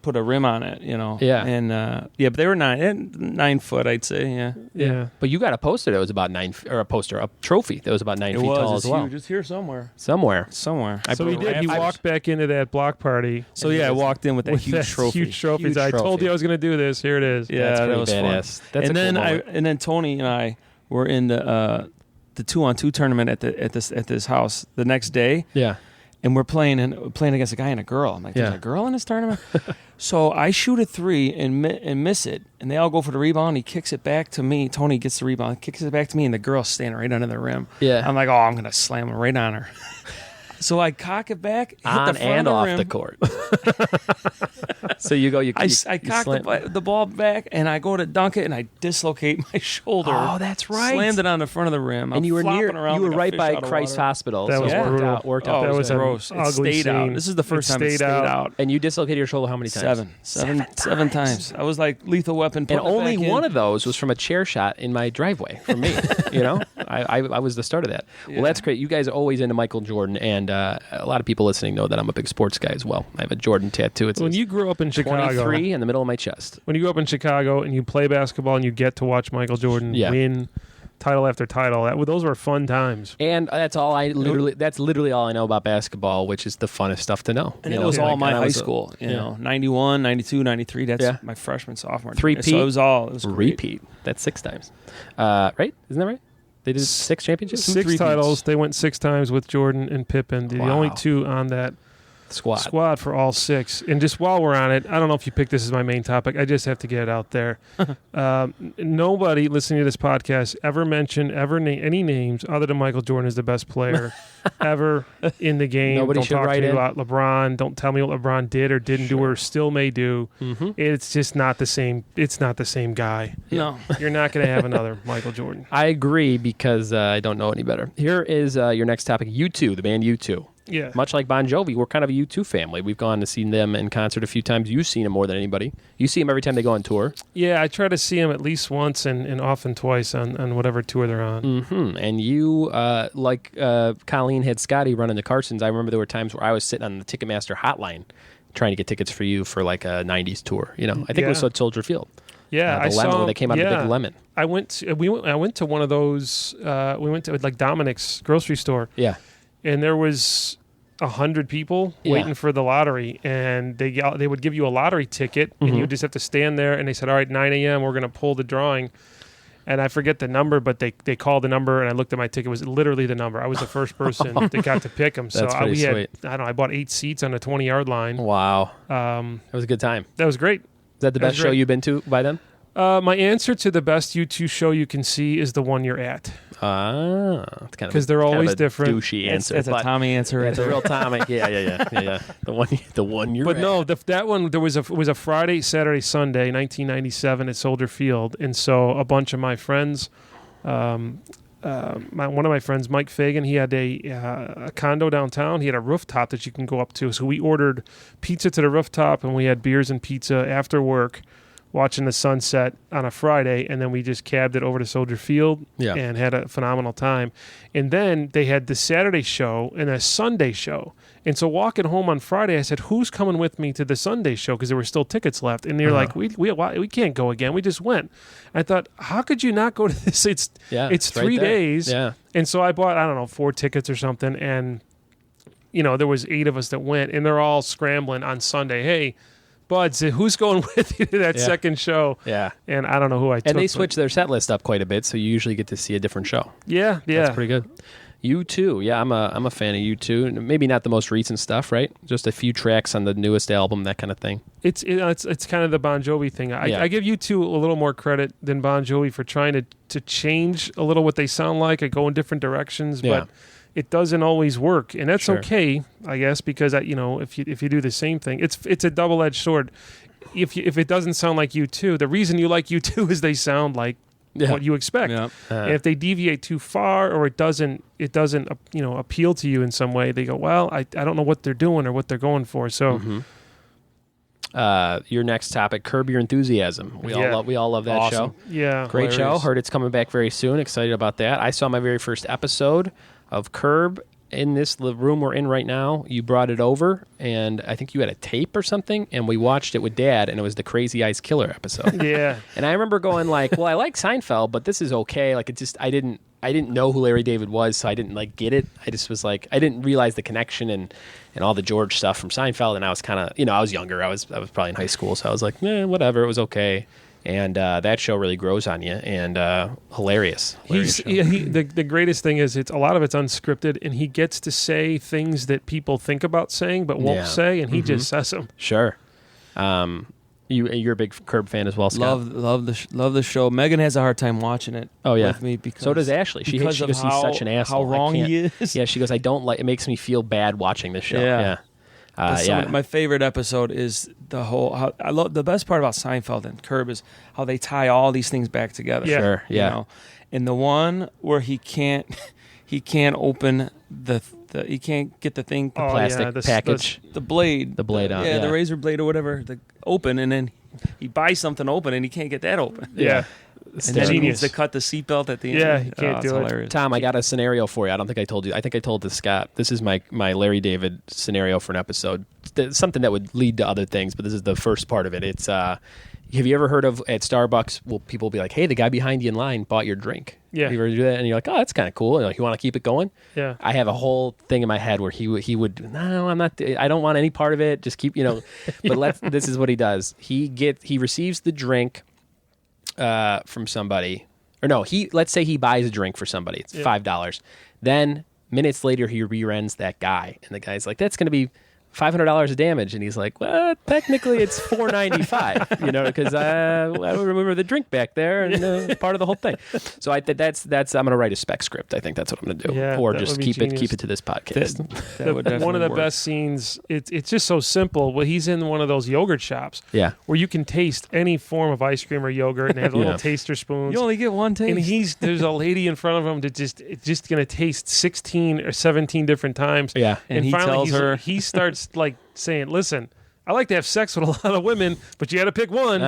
rim on it, Yeah. And but they were 9 foot, I'd say. Yeah. Yeah. But you got a poster that was about 9, or a trophy that was about 9 It feet was. tall It's as well. huge. It's here somewhere. Somewhere. So he did. He walked back into that block party So yeah, I walked in with that with huge that trophy. huge trophy. Huge I told trophy. you I was going to do this. Here it is. Yeah, That's that pretty was badass. fun. That's and a then cool moment. and then Tony and I were in the 2-on-2 tournament at this house the next day, Yeah. and we're playing against a guy and a girl. I'm like, there's Yeah. a girl in this tournament. So I shoot a 3 and miss it, and they all go for the rebound. He kicks it back to me. Tony gets the rebound, kicks it back to me, and the girl's standing right under the rim. Yeah. I'm like, oh, I'm gonna slam it right on her. So I cock it back, hit On the front and of the off rim. the court. So you go, you I cocked slam- the ball back, and I go to dunk it, and I dislocate my shoulder. Oh, that's right. Slammed it on the front of the rim. And I'm you were flopping around you were like a right fish by out of Christ water. Hospital. That so was it worked brutal. out. Worked out. Oh, That it was was an gross. It ugly stayed out. scene. This is the first It time it stayed stayed out. out. And you dislocated your shoulder how many times? Seven times. I was like Lethal Weapon. And putting it only back in. one of those was from a chair shot in my driveway from me. I was the start of that. Yeah. Well, that's great. You guys are always into Michael Jordan, and a lot of people listening know that I'm a big sports guy as well. I have a Jordan tattoo. It's When you grew up in Chicago, 23 in the middle of my chest. when you grew up in Chicago and you play basketball and you get to watch Michael Jordan Yeah. win title after title. Those were fun times. And that's literally all I know about basketball, which is the funnest stuff to know. And it was all my high school, 91, 92, 93. That's my freshman, sophomore. Three-peat. So it was repeat. That's 6 times. Right? Isn't that right? They did 6 championships? 6 titles. They went 6 times with Jordan and Pippen. The only 2 on that squad for all 6. And just while we're on it, I don't know if you picked this as my main topic. I just have to get it out there. Nobody listening to this podcast ever mentioned any names other than Michael Jordan is the best player ever in the game. Nobody don't should talk write to me in about LeBron. Don't tell me what LeBron did or didn't do or still may do. Mm-hmm. It's just not the same. It's not the same guy. No. You're not going to have another Michael Jordan. I agree because I don't know any better. Here is your next topic, U2, the band U2. Yeah. Much like Bon Jovi, we're kind of a U2 family. We've gone to see them in concert a few times. You've seen them more than anybody. You see them every time they go on tour. Yeah, I try to see them at least once and often twice on whatever tour they're on. Mm-hmm. And you, like Colleen had Scotty running the Carsons, I remember there were times where I was sitting on the Ticketmaster hotline trying to get tickets for you for like a 90s tour. I think it was at Soldier Field. Yeah, I saw when they came out of the Big Lemon. I went to one of those. We went to like Dominic's grocery store. Yeah. And there was 100 people waiting for the lottery, and they would give you a lottery ticket, and you would just have to stand there. And they said, "All right, 9 a.m. we're going to pull the drawing." And I forget the number, but they called the number, and I looked at my ticket. It was literally the number. I was the first person that got to pick them. So That's sweet. I bought 8 seats on the 20-yard line. Wow. It was a good time. That was great. Is that the best show you've been to by them? My answer to the best U2 show you can see is the one you're at. It's kind of because they're always different. Douchey answer. It's a Tommy answer. It's a real Tommy. Yeah. The one you're. But at. no, that one it was a Friday, Saturday, Sunday, 1997 at Soldier Field, and so a bunch of my friends, one of my friends, Mike Fagan, he had a condo downtown. He had a rooftop that you can go up to. So we ordered pizza to the rooftop, and we had beers and pizza after work, watching the sunset on a Friday, and then we just cabbed it over to Soldier Field and had a phenomenal time. And then they had the Saturday show and a Sunday show. And so walking home on Friday, I said, "Who's coming with me to the Sunday show?" Because there were still tickets left. And they're like, "We can't go again. We just went." I thought, how could you not go to this? It's 3 days. Yeah. And so I bought, I don't know, 4 tickets or something. And, there was 8 of us that went. And they're all scrambling on Sunday. Hey, Buds, who's going with you to that second show? Yeah. And I don't know who I took. And they switched their set list up quite a bit, so you usually get to see a different show. Yeah. That's pretty good. U2, yeah, I'm a fan of U2. Maybe not the most recent stuff, right? Just a few tracks on the newest album, that kind of thing. It's kind of the Bon Jovi thing. I give U2 a little more credit than Bon Jovi for trying to change a little what they sound like and go in different directions, but it doesn't always work, and that's okay, I guess, because if you do the same thing, it's a double-edged sword. If it doesn't sound like U2, the reason you like U2 is they sound like what you expect. Yeah. And if they deviate too far or it doesn't appeal to you in some way, they go, well, I don't know what they're doing or what they're going for. So. Your next topic, Curb Your Enthusiasm. We all love that show. Yeah, great show. Heard it's coming back very soon. Excited about that. I saw my very first episode of Curb in this room we're in right now. You brought it over, and I think you had a tape or something, and we watched it with Dad, and it was the Crazy Eyes Killer episode. Yeah, and I remember going like, well, I like Seinfeld, but this is okay. Like, it just I didn't know who Larry David was, so I didn't get it. I just was like, I didn't realize the connection and all the George stuff from Seinfeld, and I was kind of, I was younger. I was probably in high school, so I was like, whatever. It was okay. And that show really grows on you, and hilarious. The greatest thing is a lot of it's unscripted, and he gets to say things that people think about saying but won't say, and he just says them. Sure. You're a big Curb fan as well, Scott. Love the show. Megan has a hard time watching it with me because so does Ashley. She goes, he's such an asshole. How wrong he is. Yeah, she goes, I don't like. It makes me feel bad watching this show. Yeah. My favorite episode is the whole. I love the best part about Seinfeld and Curb is how they tie all these things back together. Yeah. Sure. Yeah. And the one where he can't open he can't get the thing, the plastic package, the blade on. Yeah, the razor blade or whatever, open, and then he buys something open and he can't get that open. Yeah. And then he needs to cut the seatbelt at the end. Yeah, he can't do it. Hilarious. Tom, I got a scenario for you. I don't think I told you. I think I told it to Scott. This is my Larry David scenario for an episode. Something that would lead to other things, but this is the first part of it. It's have you ever heard of at Starbucks? Well, people will be like, "Hey, the guy behind you in line bought your drink." Yeah. You ever do that? And you're like, "Oh, that's kind of cool." And like, you want to keep it going? Yeah. I have a whole thing in my head where he would. No, I'm not. I don't want any part of it. Just keep, But this is what he does. He receives the drink from somebody, or no, let's say he buys a drink for somebody. It's $5. Then minutes later, he rear-ends that guy, and the guy's like, "That's going to be $500 of damage," and he's like, "Well, technically it's $495, because I don't remember the drink back there, and part of the whole thing." So I think that's I'm going to write a spec script. I think that's what I'm going to do, or just keep it to this podcast. One of the best scenes. It's just so simple. Well, he's in one of those yogurt shops, where you can taste any form of ice cream or yogurt, and they have little taster spoons. You only get one taste, and there's a lady in front of him that it's just going to taste 16 or 17 different times. Yeah, and he finally tells her, he starts like saying, "Listen, I like to have sex with a lot of women, but you got to pick one.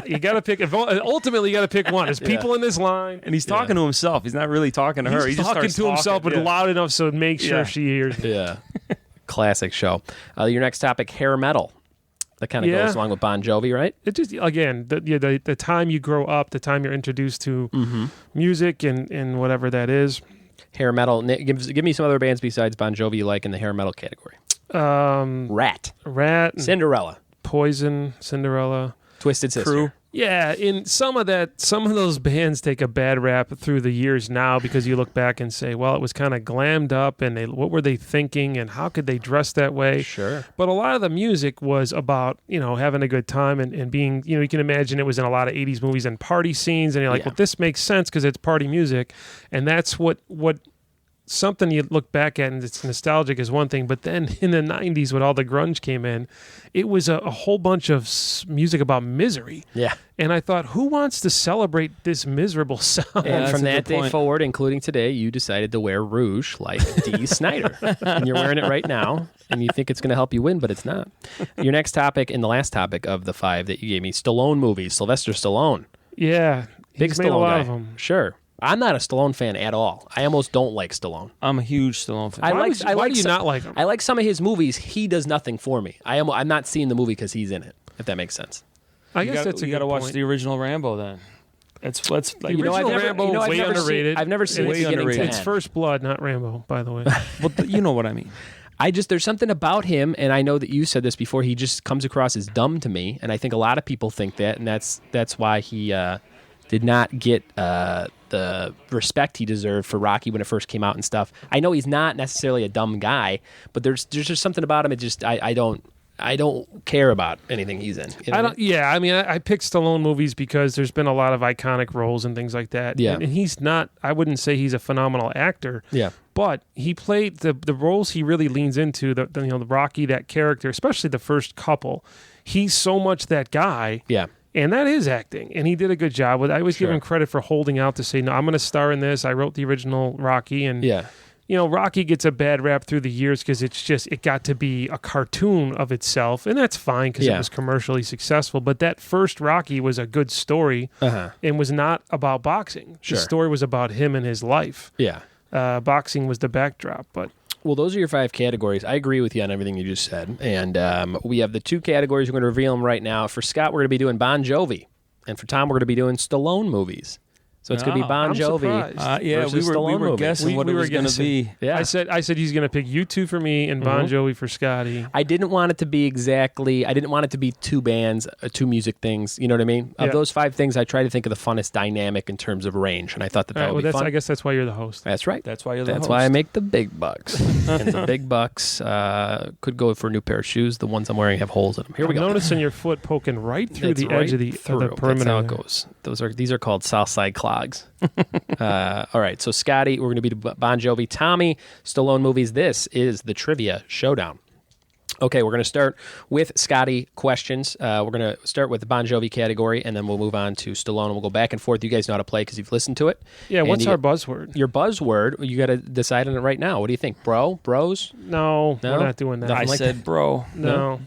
You got to pick. Ultimately, you got to pick one. There's people in this line." And he's talking to himself. He's not really talking to her. He's just talking starts to himself, but loud enough so to make sure she hears. Yeah. Classic show. Your next topic, hair metal. That kind of goes along with Bon Jovi, right? It just, again, the time you grow up, the time you're introduced to music and whatever that is. Hair metal. Give me some other bands besides Bon Jovi you like in the hair metal category. Rat, Cinderella, Poison, Cinderella, Twisted Sister. Crew. Yeah, in some of those bands take a bad rap through the years now because you look back and say, well, it was kind of glammed up, and what were they thinking, and how could they dress that way? Sure. But a lot of the music was about, having a good time and being, you can imagine it was in a lot of 80s movies and party scenes, and you're like, well, this makes sense because it's party music, and that's what something you look back at and it's nostalgic is one thing, but then in the 90s when all the grunge came in, it was a whole bunch of music about misery. Yeah. And I thought, who wants to celebrate this miserable sound? And from that day forward, including today, you decided to wear rouge like Dee Snider. And you're wearing it right now, and you think it's going to help you win, but it's not. Your next topic and the last topic of the 5 that you gave me, Stallone movies, Sylvester Stallone. Yeah. Big He's made Stallone a lot guy. of them. Sure. I'm not a Stallone fan at all. I almost don't like Stallone. I'm a huge Stallone fan. Why do you not like him? I like some of his movies. He does nothing for me. I'm not seeing the movie because he's in it, if that makes sense. I guess that's a you good got to watch point. the original Rambo then. It's like, The original Rambo is way underrated. I've never seen it beginning to underrated. end. It's First Blood, not Rambo, by the way. well, you know what I mean. There's something about him, and I know that you said this before, he just comes across as dumb to me, and I think a lot of people think that, and that's why he did not get the respect he deserved for Rocky when it first came out and stuff. I know he's not necessarily a dumb guy, but there's just something about him. It just I don't care about anything he's in. You know I don't. Yeah, I mean, I picked Stallone movies because there's been a lot of iconic roles and things like that. Yeah, and he's not. I wouldn't say he's a phenomenal actor. Yeah, but he played the roles he really leans into. The Rocky, that character, especially the first couple. He's so much that guy. Yeah. And that is acting, and he did a good job with it. I always give him credit for holding out to say, no, I'm going to star in this. I wrote the original Rocky, and Rocky gets a bad rap through the years because it got to be a cartoon of itself, and that's fine because it was commercially successful. But that first Rocky was a good story and was not about boxing. Sure. The story was about him and his life. Yeah. Boxing was the backdrop, but... Well, those are your 5 categories. I agree with you on everything you just said. And we have the 2 categories. We're going to reveal them right now. For Scott, we're going to be doing Bon Jovi. And for Tom, we're going to be doing Stallone movies. So it's going to be Bon Jovi versus Stallone we were guessing what it was going to be. Yeah. I said he's going to pick you 2 for me and Bon Jovi for Scotty. I didn't want it to be I didn't want it to be 2 bands, 2 music things. You know what I mean? Of those 5 things, I try to think of the funnest dynamic in terms of range, and I thought that would be fun. I guess that's why you're the host. That's right. That's why you're the host. That's why I make the big bucks. And the big bucks could go for a new pair of shoes. The ones I'm wearing have holes in them. Here we go. Noticing your foot poking right through the edge of the perimeter. That's how it goes. These are called Southside clogs. All right, so Scotty, we're going to be Bon Jovi. Tommy, Stallone movies. This is the Trivia Showdown. Okay, we're going to start with Scotty questions. We're going to start with the Bon Jovi category, and then we'll move on to Stallone, and we'll go back and forth. You guys know how to play because you've listened to it. Yeah, what's our buzzword? Your buzzword, you got to decide on it right now. What do you think? Bros? No, we're not doing that. I said bro. No.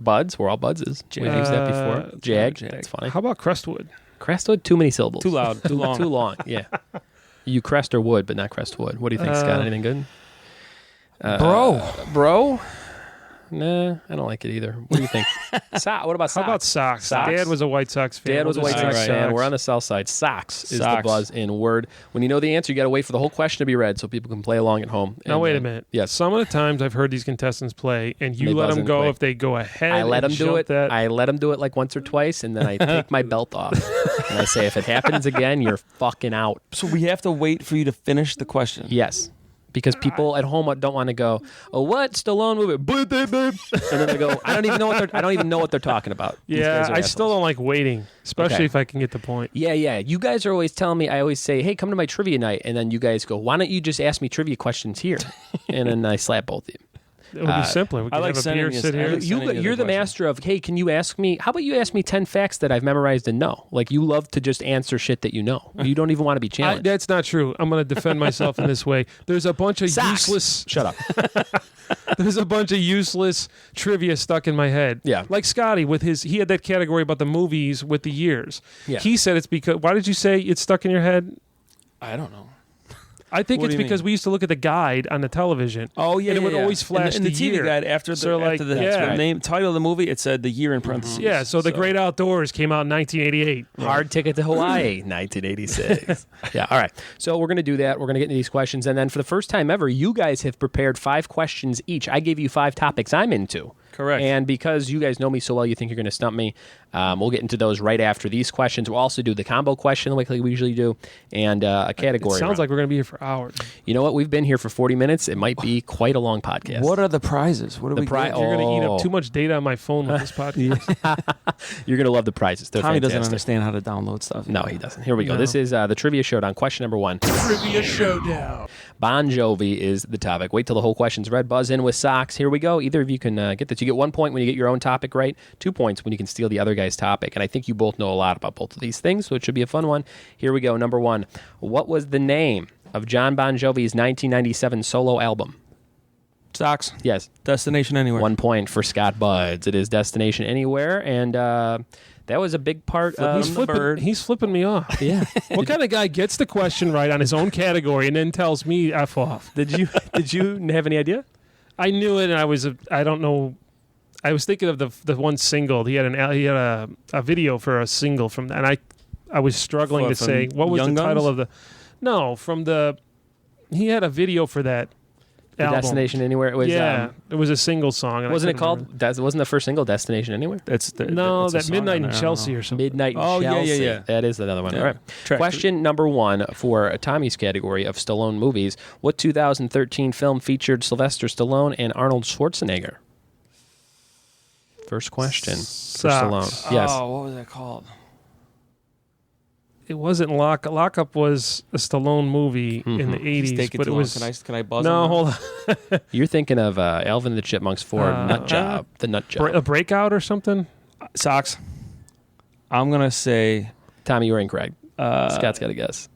Buds? We're all Buddses. We've used that before. Jag? That's funny. How about Crestwood? Crestwood, too many syllables. Too loud. Too long. Too long, yeah. You crest or wood, but not Crestwood. What do you think, Scott? Anything good? Bro? Nah, I don't like it either. What do you think? What about socks? How about socks? Socks? Dad was a White Sox fan. Dad was a White Sox Sox fan. Sox. We're on the south side. Socks is the Socks. buzz in word. When you know the answer, you got to wait for the whole question to be read so people can play along at home. Now, wait a minute. Yes. Some of the times I've heard these contestants play, and you They let buzz them in go quick. if they go ahead. I let and them do jump it. That. I let them do it like once or twice, and then I take my belt off. And I say, if it happens again, you're fucking out. So we have to wait for you to finish the question. Yes. Because people at home don't want to go, oh, what? Stallone movie? And then they go, I don't even know what they're talking about. These Yeah, guys are I still assholes. don't like waiting, especially Okay. if I can get the point. Yeah. You guys are always telling me, I always say, hey, come to my trivia night. And then you guys go, why don't you just ask me trivia questions here? And then I slap both of you. It would be simpler. We could like have a sending beer, you- sit I here. like sending you the You're the question. master of, hey, can you ask me, how about you ask me 10 facts that I've memorized and know? Like, you love to just answer shit that you know. You don't even want to be challenged. That's not true. I'm going to defend myself in this way. There's a bunch of Socks. useless. Shut up. There's a bunch of useless trivia stuck in my head. Yeah. Like Scotty with he had that category about the movies with the years. Yeah. He said it's because. Why did you say it's stuck in your head? I don't know. I think What it's do you because mean? we used to look at the guide on the television. Oh yeah, And it would yeah. always flash in the the TV year. guide after the, So, like, after the, yeah. the name title of the movie. It said the year in parentheses. Yeah, so The Great Outdoors came out in 1988. Hard Ticket to Hawaii, 1986. Yeah, all right. So we're going to do that. We're going to get into these questions. And then for the first time ever, you guys have prepared 5 questions each. I gave you 5 topics I'm into. Correct. And because you guys know me so well, you think you're going to stump me. We'll get into those right after these questions. We'll also do the combo question like we usually do and a category. It sounds round. like we're going to be here for hours. You know what? We've been here for 40 minutes. It might be quite a long podcast. What are the prizes? What do The we pri- get? You're going to eat Oh. up too much data on my phone with this podcast. You're going to love the prizes. They're Tommy doesn't fantastic. understand how to download stuff. No, he doesn't. Here we go. No. This is the Trivia Showdown. Question number 1. Trivia showdown. Bon Jovi is the topic. Wait till the whole question's read. Buzz in with socks. Here we go. Either of you can get this. You get 1 point when you get your own topic right, 2 points when you can steal the other guy's topic. And I think you both know a lot about both of these things, so it should be a fun one. Here we go. Number 1. What was the name of John Bon Jovi's 1997 solo album? Socks. Yes. Destination Anywhere. 1 point for Scott Budds. It is Destination Anywhere, and that was a big part of He's flipping me off. Yeah. What kind of guy gets the question right on his own category and then tells me F off? Did you have any idea? I knew it, and I don't know. I was thinking of the one single. He had a video for a single from that, and I was struggling to From say what was Young the title Guns? of the. He had a video for that The album. Destination Anywhere. It was. It was a single song. And Wasn't I it couldn't called? remember. Wasn't the first single Destination Anywhere? That's the, No, it's a that song Midnight on in there, I don't Chelsea know. or something. Midnight in Oh, yeah, Chelsea. yeah, yeah. That is another one. Yeah. All right. Track Question number 1 for Tommy's category of Stallone movies. What 2013 film featured Sylvester Stallone and Arnold Schwarzenegger? First question for Socks. Stallone. Yes. Oh, what was that called? It wasn't Lockup was a Stallone movie in the He's 80s, taking but too it long. was Can I buzz no, him? hold on. You're thinking of Alvin and the Chipmunks 4 Nut Job. The Nut Job. A breakout or something. Socks. I'm gonna say Tommy, you're incorrect. Scott's got a guess.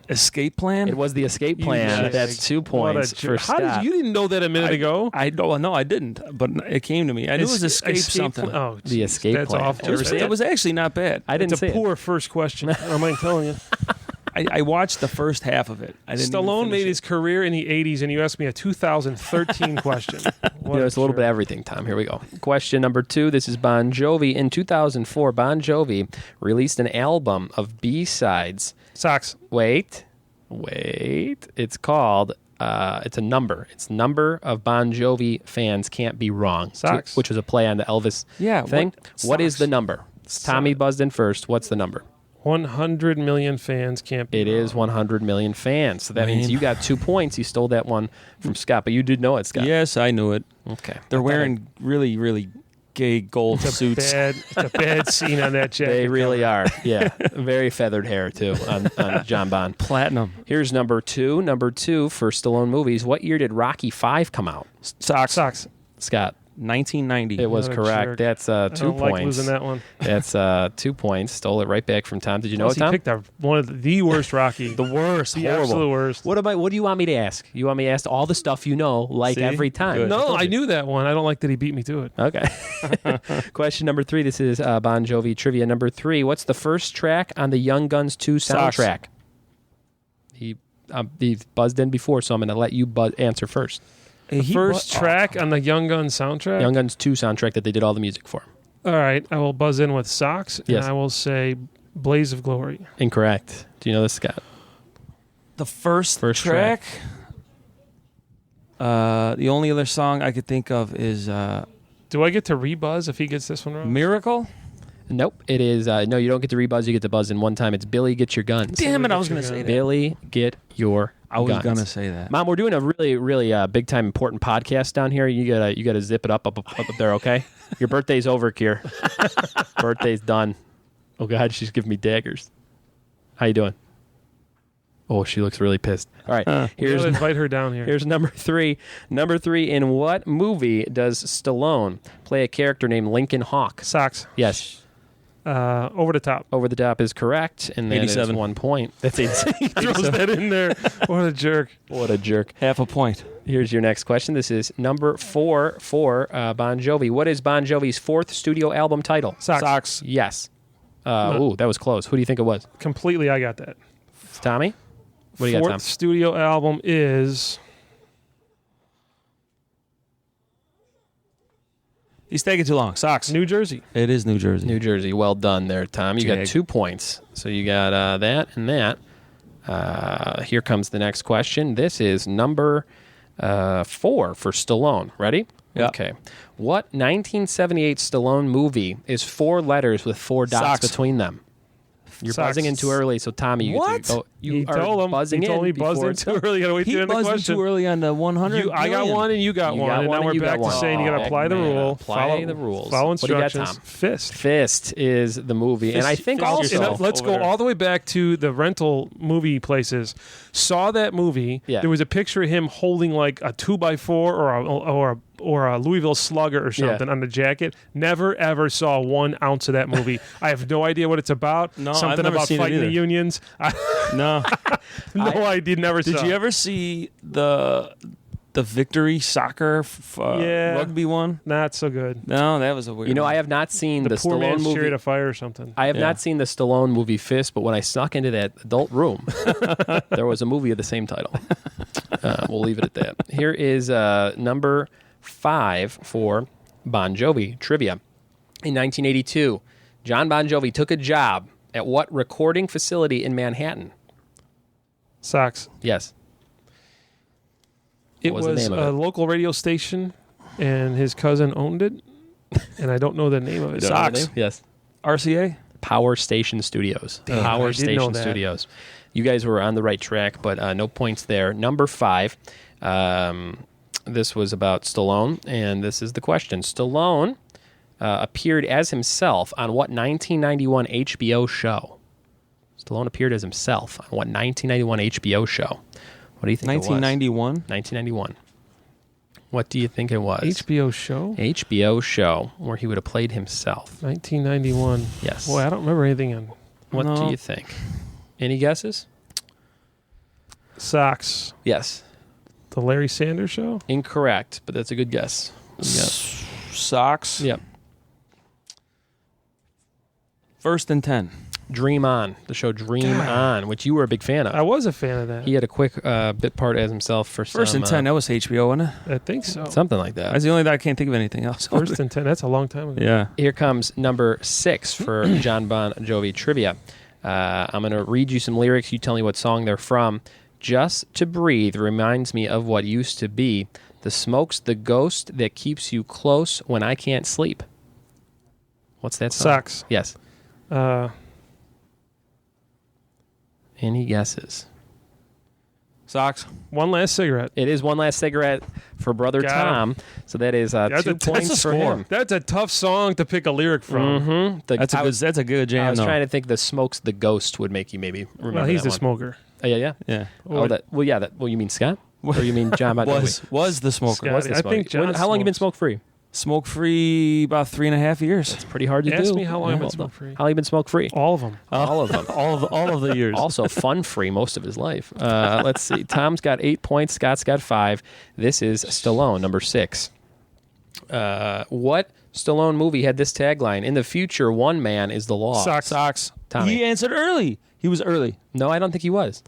Escape Plan. It was the Escape You Plan. guys- That's 2 What a points jerk. for How Scott. did you didn't know that a minute ago? I don't. Well, no, I didn't. But it came to me. I knew it was Escape something. Oh, The jeez, Escape that's Plan. awful. Did you ever see It was actually not bad. I didn't It's see a it. poor first question. I'm telling you. I watched the first half of it. I didn't even Stallone finish made it. his career in the 80s, and you asked me a 2013 question. You know, it's a little bit of everything, Tom. Here we go. Question number 2. This is Bon Jovi. In 2004, Bon Jovi released an album of B-sides. Socks. Wait. It's called, it's a number. It's number of Bon Jovi fans can't be wrong. Socks. Which was a play on the Elvis thing. What is the number? Tommy buzzed in first. What's the number? 100 million fans can't be It wrong. is 100 million fans. So that means Lame. you got 2 points. You stole that one from Scott, but you did know it, Scott. Yes, I knew it. Okay. They're wearing really, really gay gold suits. It's a bad scene on that jacket. They really are. Yeah. Very feathered hair, too, on John Bon. Platinum. Here's number 2. Number 2 for Stallone movies. What year did Rocky V come out? Socks. Socks. Scott. 1990. It was What a correct. jerk. That's 2 I don't points. like losing that one. That's 2 points. Stole it right back from Tom. Did you know Plus, it, Tom? he picked one of the worst Rocky. The worst. The Horrible. absolute worst. What do you want me to ask? You want me to ask all the stuff you know, like See? every time? Good. No, I knew that one. I don't like that he beat me to it. Okay. Question number 3. This is Bon Jovi trivia number 3. What's the first track on the Young Guns 2 soundtrack? He buzzed in before, so I'm going to let you answer first. The first track on the Young Guns soundtrack? Young Guns 2 soundtrack that they did all the music for. All right. I will buzz in with Socks, Yes. and I will say Blaze of Glory. Incorrect. Do you know this, Scott? The first track. The only other song I could think of is Do I get to rebuzz if he gets this one wrong? Miracle. Nope. It is, no, you don't get to rebuzz. You get to buzz in one time. It's Billy, Get Your Guns. Damn it! I was going to say that. Billy, Get Your I was Guns. going to say that. Mom, we're doing a really, really big time important podcast down here. You gotta zip it up there, okay? Your birthday's over, Kier. Birthday's done. Oh God, she's giving me daggers. How you doing? Oh, she looks really pissed. All right, Here's invite her down here. here's number 3. Number 3. In what movie does Stallone play a character named Lincoln Hawk? Socks. Yes. Over the top. Over the top is correct, and that is 87. 1 point. That's 87. He throws that in there. What a jerk. What a jerk. Half a point. Here's your next question. This is number 4 for Bon Jovi. What is Bon Jovi's 4th studio album title? Socks. Yes. Ooh, that was close. Who do you think it was? Completely, I got that. Tommy? What do you got, Tom? Fourth studio album is... He's taking too long. Socks. New Jersey. It is New Jersey. New Jersey. Well done there, Tom. You got Jag. 2 points. So you got that and that. Here comes the next question. This is number 4 for Stallone. Ready? Yeah. Okay. What 1978 Stallone movie is 4 letters with 4 dots Socks. between them? You're Socks. buzzing in too early, so Tommy, you What? get to go. You He are told him. buzzing He told in me buzzed before in it's too done. early. You gotta wait He to the end of the buzzed in question. too early on the 100. I got one and you got You one, got and one now and we're you got back to one. saying you got to Oh, apply the man. rule. Apply the rules. Follow What do you got, instructions. Tom? Fist. Fist is the movie, and I think Fist also yourself. Let's go all the way back to the rental movie places. Saw that movie. Yeah. There was a picture of him holding like a 2x4 or a Louisville Slugger or something on the jacket. Never ever saw 1 ounce of that movie. I have no idea what it's about. No, something I've never about seen it fighting the either. unions. No. idea. Never saw. Did you ever see the Victory Soccer Yeah. rugby one? Not so good. No, that was a weird. You know, one. I have not seen the Poor Stallone man's movie. Chariot of Fire or something. I have Yeah. not seen the Stallone movie Fist, but when I snuck into that adult room, there was a movie of the same title. We'll leave it at that. Here is number 5 for Bon Jovi trivia. In 1982, John Bon Jovi took a job at what recording facility in Manhattan? Socks. Yes. It What was the was name of a it? local radio station, and his cousin owned it, and I don't know the name of it. You don't know the Socks. name? Yes. RCA. Power Station Studios. Damn, I Power did know Station that. Studios. You guys were on the right track, but no points there. Number 5. This was about Stallone, and this is the question. Stallone appeared as himself on what 1991 HBO show? Stallone appeared as himself on what 1991 HBO show? What do you think 1991. it was? 1991. What do you think it was? HBO show? HBO show where he would have played himself. 1991. Yes. Boy, I don't remember anything on What do No. you think? Any guesses? Socks. Yes. The Larry Sanders Show? Incorrect, but that's a good guess. Socks. Yep. First and 10. Dream On, the show Dream On, which you were a big fan of. I was a fan of that. He had a quick bit part as himself for First some, and 10. That was HBO, wasn't it? I think so. something like that. That's the only that I can't think of anything else. First and 10. That's a long time ago. Yeah. Here comes number 6 for John Bon Jovi trivia. I'm going to read you some lyrics. You tell me what song they're from. Just to breathe reminds me of what used to be. The smoke's the ghost that keeps you close when I can't sleep. What's that song? Socks. Yes. Any guesses? Socks. One last cigarette. It is One Last Cigarette for Brother Got Tom. So that is 2 points for him. That's a tough song to pick a lyric from. Mm-hmm. That's a good jam. I was though. trying to think the Smoke's the Ghost would make you maybe remember Well, he's that the one. smoker. Oh, yeah. Yeah. You mean Scott? Or you mean John Bon Jovi? Was the smoker? Scott. Was the I think smoke? John's How long you been smokes. smoke free? Smoke-free about 3.5 years. It's pretty hard to do. Ask me how long I've been Well, smoke-free. How long you been smoke-free? All of them. All of them. all of the years. Also fun-free most of his life. Let's see. Tom's got 8 points. Scott's got 5. This is Stallone, number 6. What Stallone movie had this tagline? In the future, one man is the law. Socks. Tommy. He answered early. He was early. No, I don't think he was.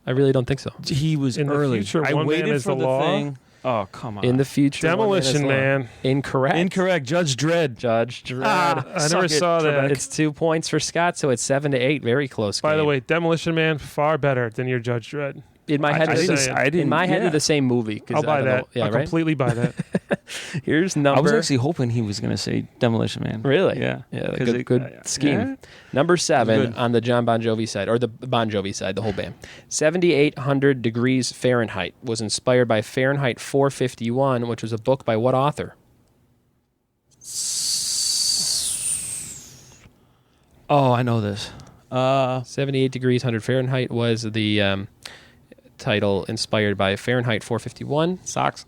I really don't think so. He was In the early. future, I one man waited is for the the law? thing. Oh, come on. In the future, Demolition one Man. is the law. Incorrect. Incorrect. Judge Dredd. Judge Dredd. I never saw that. It's 2 points for Scott, so it's 7-8. Very close. By the game. way, Demolition Man, far better than your Judge Dredd. in my head, I they're didn't- the- I didn't- in my head, yeah. they're the same movie. 'Cause I'll buy I don't know- that. Yeah, I'll right. completely buy that. Here's number. I was actually hoping he was going to say Demolition Man. Really? Yeah. Yeah, 'Cause good scheme. yeah. Number 7 Good. on the John Bon Jovi side, or the Bon Jovi side, the whole band. 7,800 degrees Fahrenheit was inspired by Fahrenheit 451, which was a book by what author? Oh, I know this. 78 degrees 100 Fahrenheit was the title, inspired by Fahrenheit 451. Socks.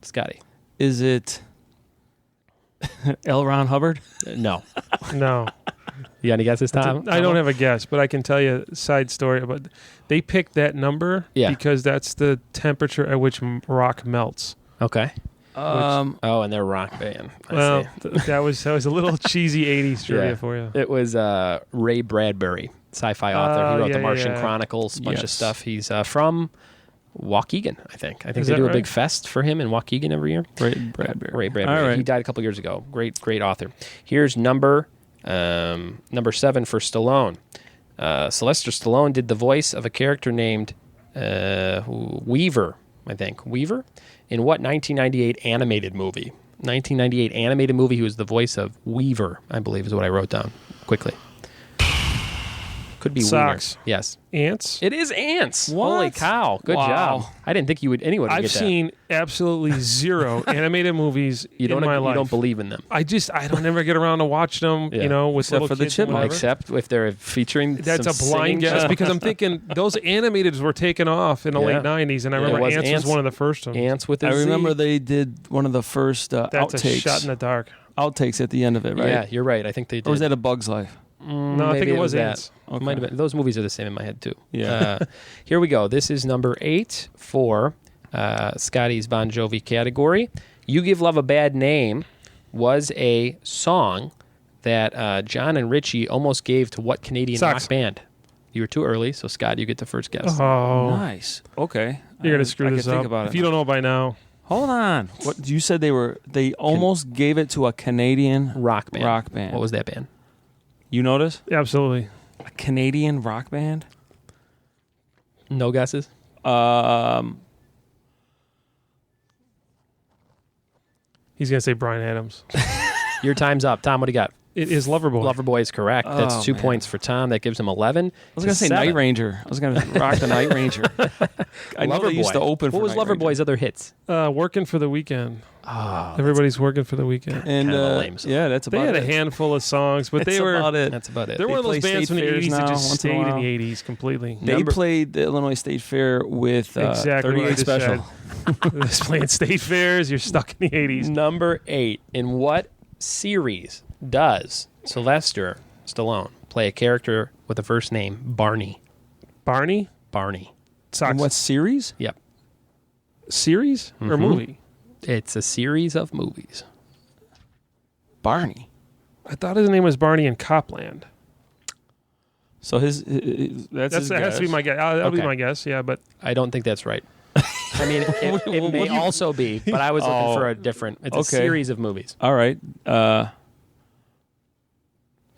Scotty. Is it L. Ron Hubbard? No. No. You got any guesses, Tom? I don't have a guess, but I can tell you a side story about. They picked that number because that's the temperature at which rock melts. Okay. Um, Oh, and they're a rock band. I Well, see. that was a little cheesy '80s trivia Yeah. for you. It was Ray Bradbury, sci-fi author. He wrote yeah, The Martian yeah. Chronicles, a bunch of Yes. stuff. He's from Waukegan, I think. I think Is they that do a right? big fest for him in Waukegan every year. Ray Bradbury. Ray Bradbury. All right. He died a couple years ago. Great author. Here's number 7 for Stallone. Sylvester Stallone did the voice of a character named Weaver, I think. Weaver? In what 1998 animated movie? 1998 animated movie, he was the voice of Weaver, I believe is what I wrote down quickly. Could be Socks. Wiener. Yes. Ants. It is ants. What? Holy cow. Good Wow. job. I didn't think anyone would I've get that. seen absolutely zero animated movies You in my life. don't believe in them. I don't ever get around to watch them. Yeah. You know, with Except little for the kids and chipmunks. whatever. Except if they're featuring That's some a blind singing guess stuff. because I'm thinking those animateds were taken off in the Yeah. late '90s, and I Yeah, remember it was Ants Ants. was one of the first ones. Ants with a I Z. remember they did one of the first That's outtakes. a shot in the dark. Outtakes at the end of it, right? Yeah, you're right. I think they did. Or was that A Bug's Life? No, I think Maybe it was that. Ants. Okay. Might have been. Those movies are the same in my head too. Yeah. Here we go. This is number 8 for Scotty's Bon Jovi category. "You Give Love a Bad Name" was a song that John and Richie almost gave to what Canadian Socks. rock band? You were too early, so Scott, you get the first guess. Oh, Nice. Okay. you're gonna I screw can this think up. about If it. you don't know by now, Hold on. What you said they almost gave it to a Canadian Rock band. rock band. What was that band? You notice? absolutely. A Canadian rock band? No guesses? He's gonna say Bryan Adams. Your time's up. Tom, what do you got? It is Loverboy. Loverboy is correct. That's Oh, 2 man. points for Tom. That gives him 11. I was going to say Night Ranger. I was going to rock the Night Ranger. I know they used to open What for was Night Ranger. Loverboy's other hits? Working for the weekend. Oh, Everybody's working for the weekend. And kind of a lame song. yeah, that's They about had it. a handful of songs, but they That's were about it. that's about it. they're They one of those play bands state from the fairs 80s that now, just once in a stayed in while. the 80s completely. They played the Illinois State Fair with Exactly what I 38 just Special. said. Just playing state fairs, you're stuck in the 80s. Number 8. In what series does Sylvester Stallone play a character with the first name Barney? Barney? Barney. Socks. In what series? Yep. Series or Mhm. movie? It's a series of movies. Barney. I thought his name was Barney in Copland. So his that's his That has to be guess. my guess. That'll be Okay. my guess, yeah, but I don't think that's right. I mean, it What may do you- also be, but I was looking Oh. for a different. It's a Okay. series of movies. All right. Any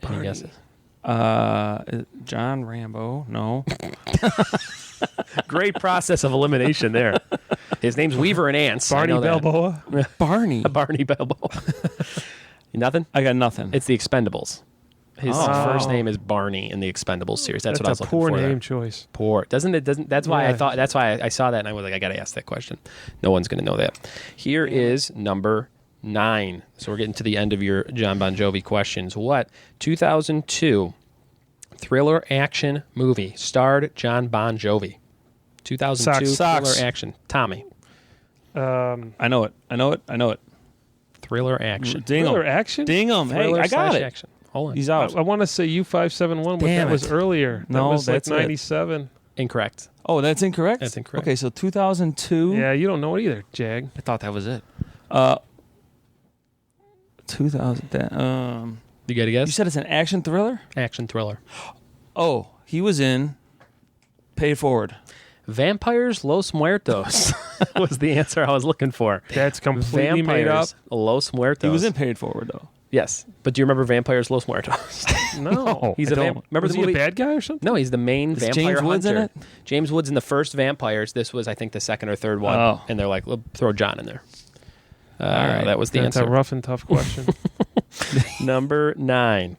Barney. guesses? John Rambo. No. Great process of elimination there. His name's Weaver and Ants. I Barney know that. Balboa. Barney. Barney Balboa. Nothing? I got nothing. It's the Expendables. His Oh. first name is Barney in the Expendables series. That's what I was a looking poor for. name There. choice. Poor. Doesn't that's why I Yeah. thought that's why I saw that and I was like, I gotta ask that question. No one's gonna know that. Here is number 9. So we're getting to the end of your John Bon Jovi questions. What 2002 thriller action movie starred John Bon Jovi? 2002 Socks. thriller action. Tommy. I know it. Thriller action. Ding Thriller him. action? Ding him. Hey, Thriller I got slash it. Action. Hold on. He's out. I want to say U571, but Damn that was it. earlier. No, that was that's it. like 97. Incorrect. Oh, that's incorrect? That's incorrect. Okay, so 2002. Yeah, you don't know it either, Jag. I thought that was it. 2000. You got to guess? You said it's an action thriller? Action thriller. Oh, he was in Pay It Forward. Vampires Los Muertos was the answer I was looking for. That's completely made up. Vampires Los Muertos. He was in Pay It Forward, though. Yes. But do you remember Vampires Los Muertos? No. He's I a don't. remember Was the he movie? a bad guy or something? No, he's the main Is vampire James Woods in hunter. it? James Woods in the first Vampires. This was, I think, the second or third one. Oh. And they're like, "We'll throw John in there. All right. That was the That's answer. a rough and tough question. Number 9.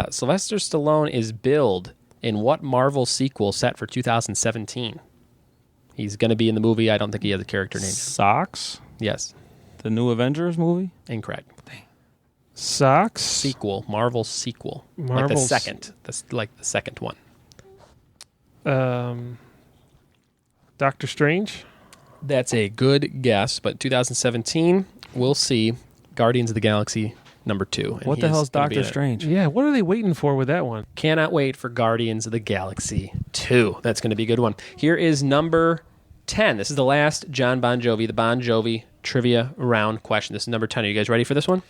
Sylvester Stallone is billed in what Marvel sequel set for 2017? He's going to be in the movie. I don't think he has a character name. Socks? Yes. The new Avengers movie? Incorrect. Socks? Sequel. Marvel sequel. Like the Marvel's- second. Like the second one. Doctor Strange? That's a good guess, but 2017, we'll see. Guardians of the Galaxy number 2. And What the he's hell's gonna be Doctor in it. Strange? Yeah, what are they waiting for with that one? Cannot wait for Guardians of the Galaxy 2. That's going to be a good one. Here is number 10. This is the last John Bon Jovi, the Bon Jovi trivia round question. This is number 10. Are you guys ready for this one?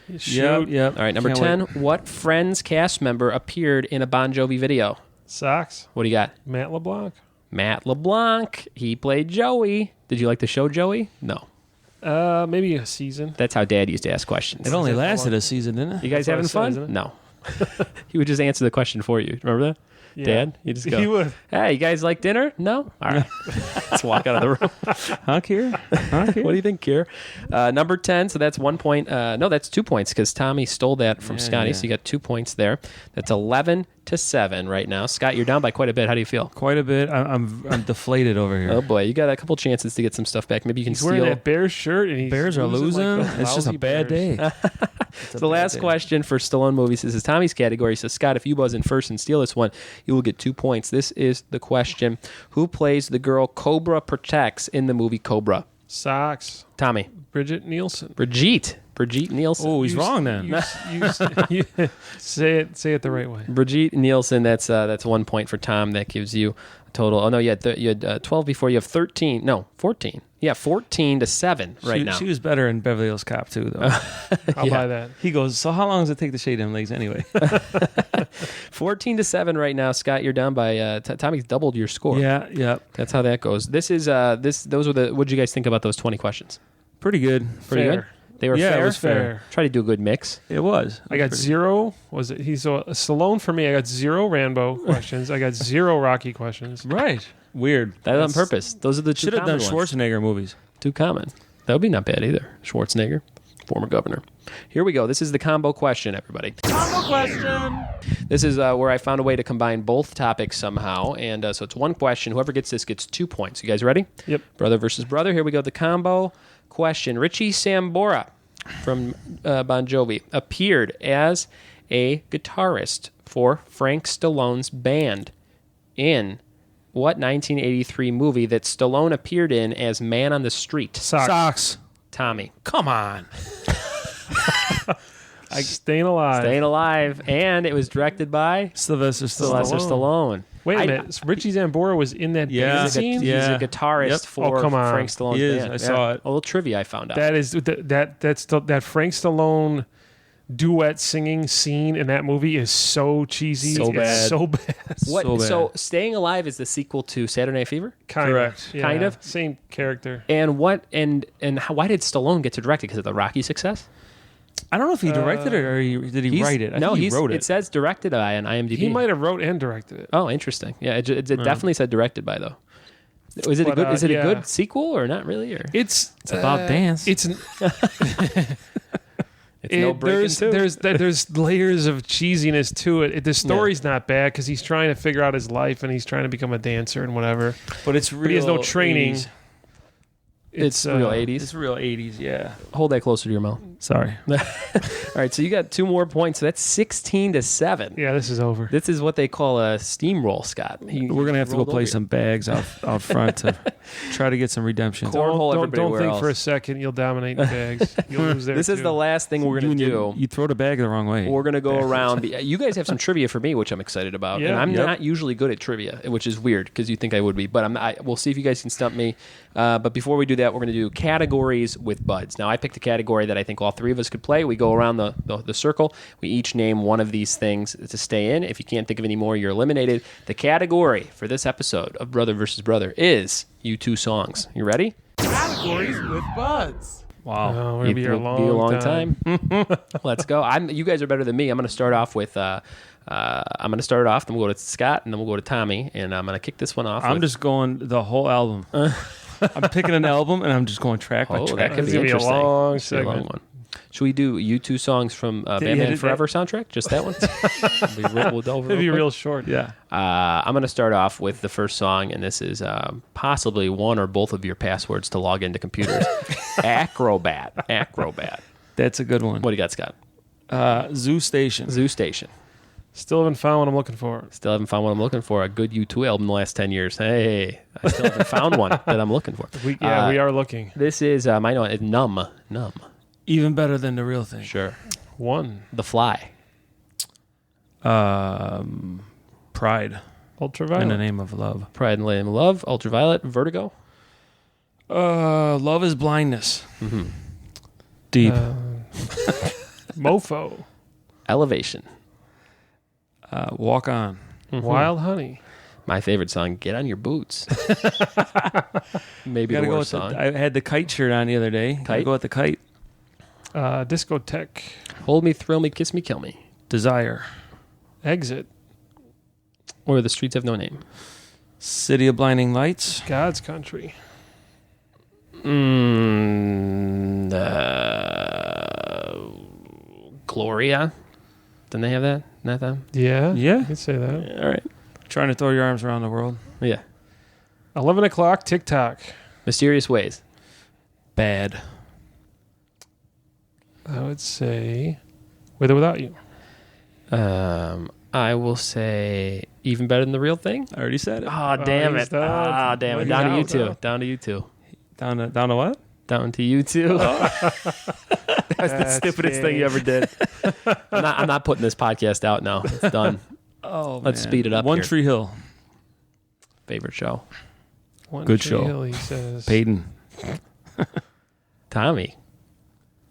Yep. All right, number Can't 10. What Friends cast member appeared in a Bon Jovi video? Socks? What do you got? Matt LeBlanc? Matt LeBlanc. He played Joey. Did you like the show Joey? No. Maybe a season. That's how Dad used to ask questions. It only Is that the lasted one? a season, didn't it? You guys That's what having I said, fun? isn't it? No. He would just answer the question for you. Remember that? Yeah. Dad? You just go, He would. hey, you guys like dinner? No? All right. Let's walk out of the room. Huh, Kier? Huh, Kier? What do you think, Kier? Number 10, so that's 1 point. No, that's 2 points because Tommy stole that from Scotty, yeah. so you got 2 points there. That's 11-7 right now. Scott, you're down by quite a bit. How do you feel? Quite a bit. I'm deflated over here. Oh, boy. You got a couple chances to get some stuff back. Maybe you can He's wearing steal. that Bears shirt and he's Bears are losing. like the It's just a lousy bad Bears. day. So the last question for Stallone movies. This is Tommy's category. So, Scott, if you buzz in first and steal this one, you will get 2 points. This is the question. Who plays the girl Cobra protects in the movie Cobra? Socks. Tommy. Bridget Nielsen. Brigitte Nielsen. Oh, he's wrong then. Say it the right way. Brigitte Nielsen, that's 1 point for Tom. That gives you a total. Oh, no, you had 12 before. You have 13. No, 14. Yeah, 14-7 right now. She was better in Beverly Hills Cop, too, though. I'll buy that. He goes, so how long does it take to shave them legs anyway? 14-7 right now. Scott, you're down by Tommy's doubled your score. Yeah. That's how that goes. This is those were the what did you guys think about those 20 questions? Pretty good. Pretty Fair. good. They were Yeah, fair. it was fair. Try to do a good mix. It was. I got 0. Was it? He's a Stallone for me. I got 0 Rambo questions. I got 0 Rocky questions. Right. Weird. That on purpose. Those are the two Should have done common ones. Schwarzenegger movies. Too common. That would be not bad either. Schwarzenegger, former governor. Here we go. This is the combo question, everybody. Combo question. This is where I found a way to combine both topics somehow. And so it's one question. Whoever gets this gets 2 points. You guys ready? Yep. Brother versus brother. Here we go. The combo question. Richie Sambora from Bon Jovi appeared as a guitarist for Frank Stallone's band in what 1983 movie that Stallone appeared in as Man on the Street? Socks. Tommy. Come on. Staying alive. Staying Alive. And it was directed by Sylvester Sylvester Stallone. Wait a minute. Richie Zambora was in that Yeah. band He's a, scene? he's Yeah. a guitarist Yep. for Oh, come on. Frank Stallone's He is. band. I saw it. A little trivia I found out. That is that Frank Stallone duet singing scene in that movie is so cheesy. So It's bad. so bad. what? so bad. So Staying Alive is the sequel to Saturday Night Fever? Kind Correct. of. Kind of? Same character. And what? And why did Stallone get to direct it? Because of the Rocky success? I don't know if he directed it or did he write it. I think he wrote it. It says directed by on IMDb. He might have wrote and directed it. Oh, interesting. Yeah, it definitely said directed by though. Is it But, a good? Is it yeah. a good sequel or not really? Or It's about dance. It's it's no breaking two. there's layers of cheesiness to it. The story's not bad because he's trying to figure out his life and he's trying to become a dancer and whatever. But it's real. But he has no training. 80s. It's real 80s. It's real 80s, yeah. Hold that closer to your mouth. Sorry. All right, so you got 2 more points. So that's 16-7. Yeah, this is over. This is what they call a steamroll, Scott. We're going to have to go play some bags out front to try to get some redemption. Don't think for a second you'll dominate the bags. You'll lose there This is the last thing we're going to do. You throw the bag the wrong way. We're going to go around. You guys have some trivia for me, which I'm excited about. Yeah. And I'm not usually good at trivia, which is weird because you think I would be. But we'll see if you guys can stump me. But before we do that, we're going to do categories with Buds. Now, I picked a category that I think all 3 of us could play. We go around the circle. We each name one of these things to stay in. If you can't think of any more, you're eliminated. The category for this episode of Brother versus Brother is U2 songs. You ready? Categories with Buds. Wow. We're going to be here a long time. Let's go. You guys are better than me. I'm going to start off with... I'm going to start off, then we'll go to Scott, and then we'll go to Tommy, and I'm going to kick this one off. I'm just going the whole album. I'm picking an album, and I'm just going track by track. That could be interesting. A long one. Should we do U2 songs from Batman Forever soundtrack? Just that one? It'll be real short. Yeah. I'm going to start off with the first song, and this is possibly one or both of your passwords to log into computers. Acrobat. That's a good one. What do you got, Scott? Zoo Station. Still haven't found what I'm looking for. A good U2 album in the last 10 years. Hey, I still haven't found one that I'm looking for. We are looking. This is, I know it's Numb. Even better than the real thing. Sure. One. The Fly. Pride. Ultraviolet. In the Name of Love. Pride in the Name of Love. Ultraviolet. Vertigo. Love is Blindness. Mm-hmm. Deep. Mofo. Elevation. Walk On. Mm-hmm. Wild Honey. My favorite song, Get On Your Boots. Maybe the worst song. I had the Kite shirt on the other day. Kite? Go with the Kite. Discotheque. Hold Me, Thrill Me, Kiss Me, Kill Me. Desire. Exit. Or The Streets Have No Name. City of Blinding Lights. God's Country. Gloria. Didn't they have that? Not them? Yeah. Yeah. You could say that. Yeah, all right. Trying to throw your arms around the world. Yeah. 11 o'clock, TikTok. Mysterious Ways. Bad. I would say With or Without You. I will say Even Better Than the Real Thing. I already said it. Oh, damn it. Down to you two. Down to what? Down to you two. That's the stupidest thing you ever did. I'm not putting this podcast out now. It's done. Let's speed it up. One here. Tree Hill. Favorite show. One Good Tree show. Hill, he says. Peyton. Tommy.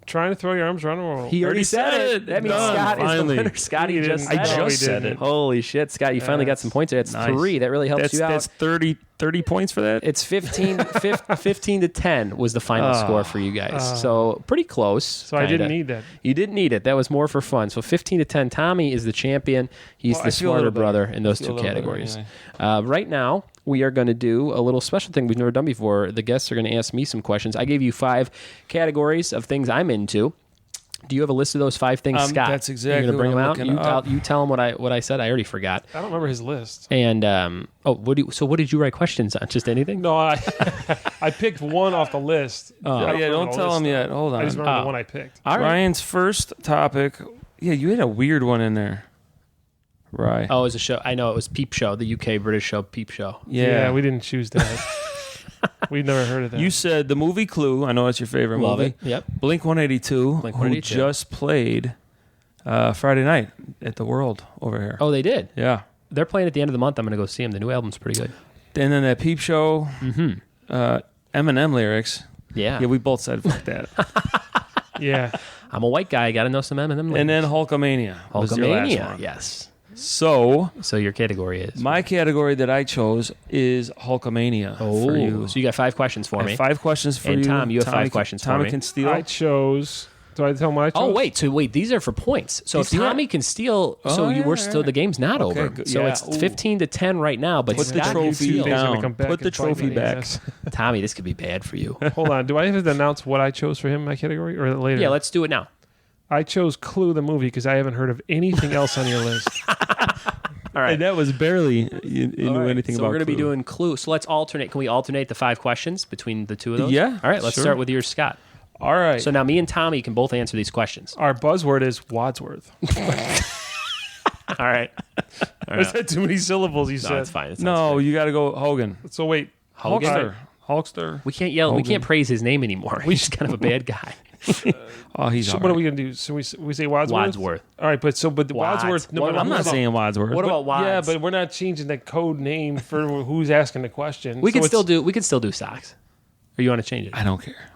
Trying to throw your arms around the world. He already said it. That means Done. Scott Finally. is the winner. Scotty just said it. I just said it. Holy shit, Scott, you finally got some points there. That's nice. 3. That really helps you out. That's 30 points for that? It's 15 to 10 was the final score for you guys. So pretty close. So kinda. I didn't need that. You didn't need it. That was more for fun. So 15 to 10. Tommy is the champion. He's the smarter brother in those 2 categories. Anyway. Right now, we are going to do a little special thing we've never done before. The guests are going to ask me some questions. I gave you 5 categories of things I'm into. Do you have a list of those 5 things, Scott? That's exactly You're going to what bring I'm them out? looking up. You tell them what I said. I already forgot. I don't remember his list. And, what did you write questions on? Just anything? No, I picked one off the list. Don't tell him yet. Hold on. I just remember the one I picked. All right. Ryan's first topic. Yeah, you had a weird one in there. Right. Oh, it was a show. I know it was Peep Show, the UK British show, Peep Show. Yeah, we didn't choose that. We've never heard of that. You said the movie Clue. I know it's your favorite Love movie. it. Yep. Blink 182, Blink-182. who just played Friday night at the World over here. Oh, they did? Yeah. They're playing at the end of the month. I'm going to go see them. The new album's pretty good. And then that Peep Show, Eminem lyrics. Yeah. Yeah, we both said fuck that. Yeah. I'm a white guy. I got to know some Eminem lyrics. And then Hulkamania. was your last Hulkamania. one. Yes. So your category is? my category that I chose is Hulkamania for you. So you got 5 questions for I me. have 5 questions for And you. Tom, you have 5 questions for me. Tommy can steal. I chose. Do I tell him what I chose? Oh, wait. These are for points. So if Tommy can steal, the game's not over. Good. So Yeah. it's 15 to 10 right now. But Put the Scott, trophy you steal. down. Put the and trophy bite my back. ass. Tommy, this could be bad for you. Hold on. Do I have to announce what I chose for him in my category or later? Yeah, let's do it now. I chose Clue the movie because I haven't heard of anything else on your list. All right. And that was barely you All knew right, anything so about we're going to be Clue. doing Clue. So let's alternate. Can we alternate the 5 questions between the two of those? Yeah, All right, let's sure. start with yours, Scott. All right. So now me and Tommy can both answer these questions. Our buzzword is Wadsworth. All right. I said too many syllables, you No, said. it's fine. It sounds No, great. you got to go Hogan. So wait. Hogan? Hulkster. Hulkster. We can't yell. We Hogan. can't praise his name anymore. He's just kind of a bad guy. Oh, he's So all what are right. we going to do? So we say Wadsworth? Wadsworth. All right, but the Wads. Wadsworth. No, What- but I'm not saying Wadsworth. What about Wads? Yeah, but we're not changing the code name for who's asking the question. we So can it's- still do socks. Or you want to change it? I don't care.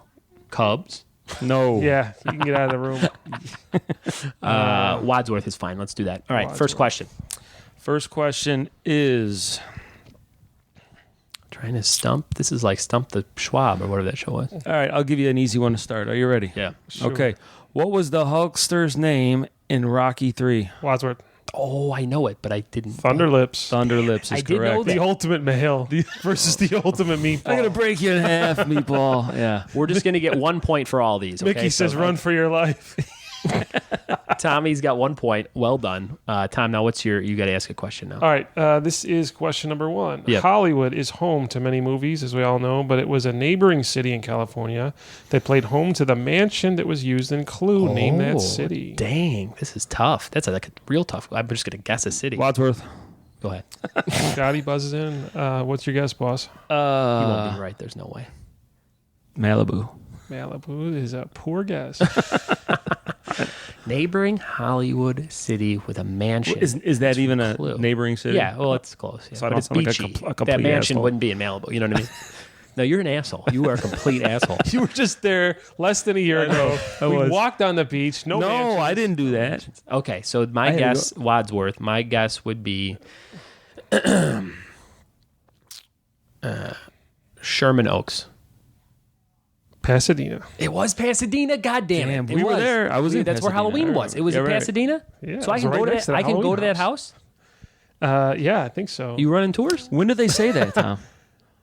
Cubs. No. Yeah, you can get out of the room. Wadsworth is fine. Let's do that. All right. Wadsworth. First question. First question is... Trying to stump. This is like Stump the Schwab or whatever that show was. All right, I'll give you an easy one to start. Are you ready? Yeah. Sure. Okay. What was the Hulkster's name in Rocky 3? Wadsworth. Oh, I know it, but I didn't. Thunderlips. Thunderlips is I did know correct. that. The ultimate male versus the ultimate meatball. I'm going to break you in half, meatball. Yeah. We're just going to get 1 point for all these. Okay? Mickey says, So, "Run for your life." Tommy's got 1 point. Well done. Tom, now you got to ask a question now. All right, this is question number 1. Yep. Hollywood is home to many movies, as we all know, but it was a neighboring city in California that played home to the mansion that was used in Clue. Name that city. Dang, this is tough. That's like a real tough. I'm just going to guess a city. Wadsworth. Go ahead. Scotty buzzes in. What's your guess, boss? You won't be right. There's no way. Malibu. Malibu is a poor guess. Neighboring Hollywood city with a mansion. Is that even a Clue. neighboring city? Yeah, well, it's close. Yeah. So I But don't it's sound like a beachy. complete That mansion asshole. wouldn't be in Malibu. You know what I mean? No, you're an asshole. You are a complete asshole. You were just there less than a year ago. We was. walked on the beach. No, No, mansion. I didn't do that. Okay, so my had to guess, Wadsworth, my guess would be Sherman Oaks. Pasadena. It was Pasadena. God damn Damn, it! we It were was. there. I was in That's where Pasadena. Halloween was. It was Yeah, in right. Pasadena. Yeah, So I it can was go right to next that. to the I can go Halloween to that house. house. Yeah, I think so. You running tours? When did they say that, Tom?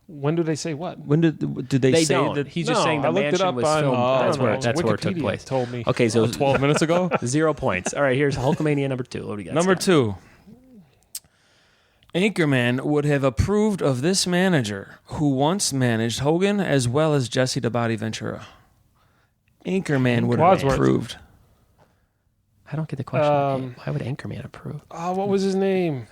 When do they say what? When did they They say don't. that? He's just No, saying the I looked it mansion up was on- filmed. I That's don't where know. that's where it took Wikipedia place. told me. Okay, so 12 minutes ago? 0 points. All right, here's Hulkamania number 2. What do we got? Number Scott? 2. Anchorman would have approved of this manager who once managed Hogan as well as Jesse the Body Ventura. Anchorman would have Wadsworth. approved. I don't get the question. Why would Anchorman approve? Oh, what was his name?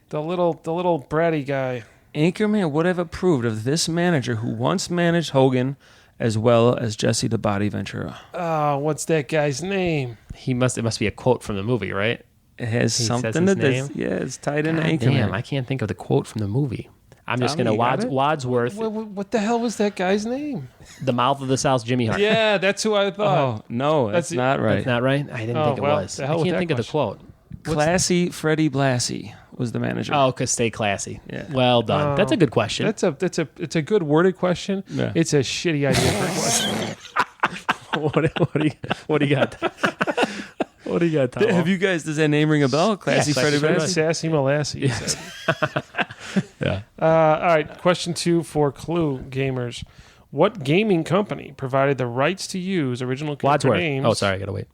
The little bratty guy. Anchorman would have approved of this manager who once managed Hogan as well as Jesse the Body Ventura. Oh, what's that guy's name? It must be a quote from the movie, right? It has He something says his to this. name? Yeah, it's tied into God Anchorman. damn, I can't think of the quote from the movie. I'm just Tommy, going you got to it? Wadsworth, What the hell was that guy's name? the mouth of the South, Jimmy Hart. Yeah, that's who I thought. Oh, no, that's That's- not right. That's not right? I didn't Oh, think it well, was. the I hell with can't that think of the quote. Classy Freddie Blassie was the manager. Oh, because stay classy. Yeah. Well done. That's a good question. It's a good worded question. Yeah. It's a shitty idea for a question. what do you got? What do you got, Tom? Have you guys, does that name ring a bell? Classy Yes, Freddie Classy Blassie? Sassy Molassie. he said. Yeah. All right, question 2 for Clue gamers. What gaming company provided the rights to use original character Wadsworth. names Oh, sorry. I got to wait.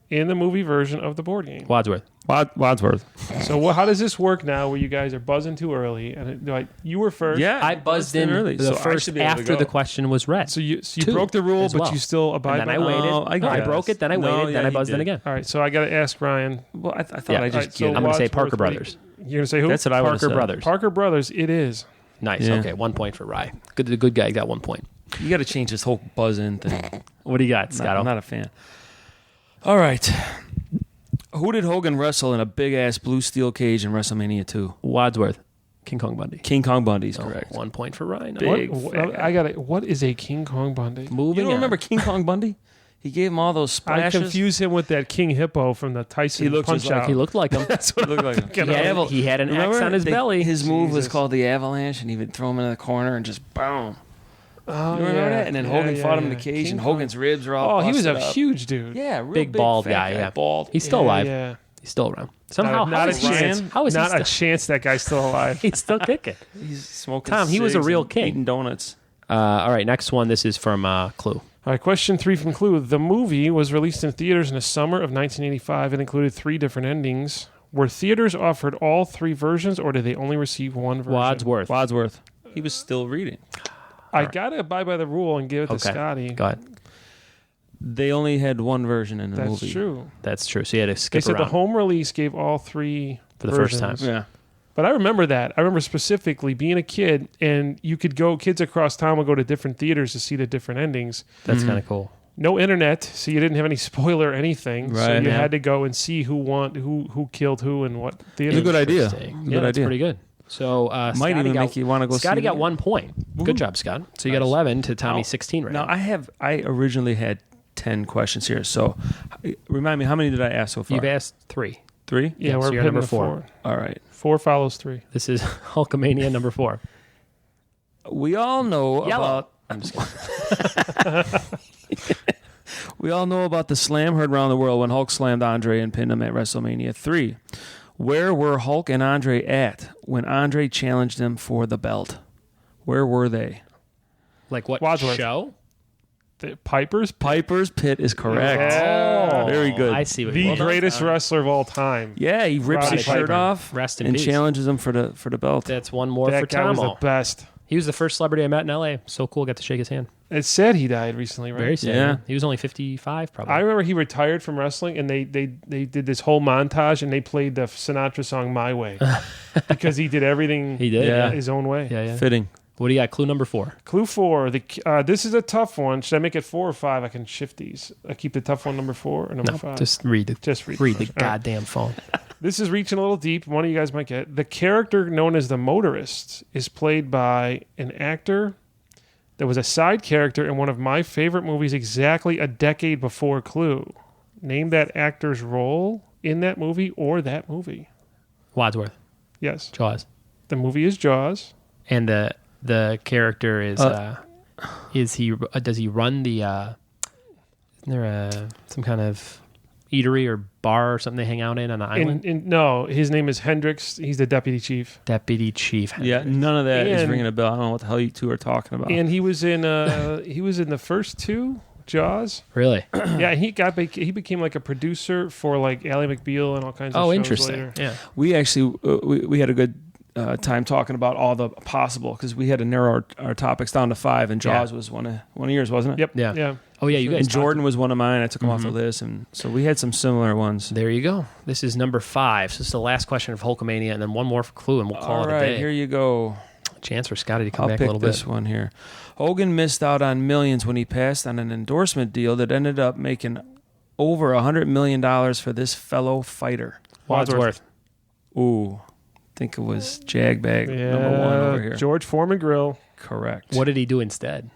in the movie version of the board game? Wadsworth. Wadsworth. So how does this work now where you guys are buzzing too early? And you were first. Yeah. I buzzed in early. the so I first should be able to after go. the question was read. So you Two broke the rule, as but well. you still abide And by then I the waited. Oh, I No, I guess. broke it, then I No, waited, then yeah, I buzzed you in did. again. All right, so I got to ask Ryan. Well, I thought Yeah. I All just right, so get it. I'm gonna say Wadsworth, Parker what do Brothers. You're going to say who? That's what I would Parker have said. Brothers. Parker Brothers. It is. Nice. Yeah. Okay. 1 point for Rye. Good. The good guy got 1 point. You got to change this whole buzz-in thing. What do you got, Scott? I'm not a fan. All right. Who did Hogan wrestle in a big-ass blue steel cage in WrestleMania 2? Wadsworth. King Kong Bundy. King Kong Bundy's Oh, correct. 1 point for Ryan. Big I got it. What is a King Kong Bundy? Moving You don't on. remember King Kong Bundy? He gave him all those I splashes. confuse him with that King Hippo from the Tyson He looks Punch just like- Out. He looked like him. That's what it looked like. He had an Remember? X on his belly. His move was Jesus. called the Avalanche, and he would throw him in the corner and just boom. Oh, You remember yeah. that? And then Yeah, Hogan yeah, fought him in yeah. the cage, King and Kong. Hogan's ribs were all Oh, he was a busted up. huge dude. Yeah, real Big bald fat guy, yeah. bald. He's still alive. Yeah. He's still around. Somehow, not how a is he- chance. How is not he a still? chance that guy's still alive. He's still kicking. He's smoking. Tom, he was a cigs real and king. Eating donuts. All right, next one. This is from Clue. All right, question 3 from Clue. The movie was released in theaters in the summer of 1985 and included 3 different endings. Were theaters offered all 3 versions, or did they only receive one version? Wadsworth. He was still reading. I got to abide by the rule and give it to Scotty. Go ahead. They only had one version in the movie. That's true. That's true. So you had to skip They said around. the home release gave all 3 For the versions. first time. Yeah. But I remember that. I remember specifically being a kid, and you could go, kids across town would go to different theaters to see the different endings. That's kind of cool. No internet, so you didn't have any spoiler or anything. So Right, you yeah. had to go and see who killed who and what theater. It's a good idea. Interesting. Good Yeah, that's idea. pretty good. So Might Scotty even got, make you want to go see Scotty it got again. 1 point. Good job, Scott. So you got Nice. 11 to Tommy's 16 right Now, now. I originally had 10 questions here. So remind me, how many did I ask so far? You've asked 3. 3? Yeah, so we're you're hitting number the 4. All right. 4 follows 3. This is Hulkamania number 4. We all know Yellow. about... I'm just kidding. We all know about the slam heard around the world when Hulk slammed Andre and pinned him at WrestleMania 3. Where were Hulk and Andre at when Andre challenged him for the belt? Where were they? Like what Wadsworth. show? The Piper's Piper's Pit is correct. Yeah. Very good. I see what the well done, greatest Scott. wrestler of all time. Yeah, he rips Roddy his shirt Piper. off Rest in and peace. challenges him for the belt. That's one more That for guy was the Tomo. best. He was the first celebrity I met in L.A. So cool. Got to shake his hand. It said he died recently, right? Very sad. Yeah. He was only 55 probably. I remember he retired from wrestling, and they did this whole montage, and they played the Sinatra song "My Way" because he did everything He did, yeah. his own way. Yeah, yeah. Fitting. What do you got? Clue number 4. Clue 4. This is a tough one. Should I make it 4 or 5? I can shift these. I keep the tough one number 4 or number 5. Just read the Just read the first. All right. goddamn phone. This is reaching a little deep. One of you guys might get. The character known as the motorist is played by an actor that was a side character in one of my favorite movies exactly a decade before Clue. Name that actor's role in that movie or that movie. Wadsworth. Yes. Jaws. The movie is Jaws. And the character is he does he run the isn't there some kind of eatery or bar or something they hang out in on an island? No, his name is Hendrix. He's the deputy chief. Deputy Chief. Yeah, none of that is And- ringing a bell. I don't know what the hell you two are talking about. And he was in the first 2 Jaws. Really? Yeah, he became like a producer for like Ally McBeal and all kinds of Oh, shows interesting. later. Yeah. we actually we had a good time talking about all the possible because we had to narrow our topics down to 5, and Jaws was one of yours, wasn't it? Yep. Yeah. Yeah. Oh yeah, you guys. And Jordan was one of mine. I took him off the list, and so we had some similar ones. There you go. This is number 5. So this is the last question of Hulkamania, and then one more for Clue, and we'll call All it right, a day. here you go. Chance for Scotty to come I'll back a pick little this bit. one here. Hogan missed out on millions when he passed on an endorsement deal that ended up making over $100 million for this fellow fighter. Wadsworth. Ooh, I think it was Jagbag Yeah. number 1 over here. George Foreman Grill. Correct. What did he do instead?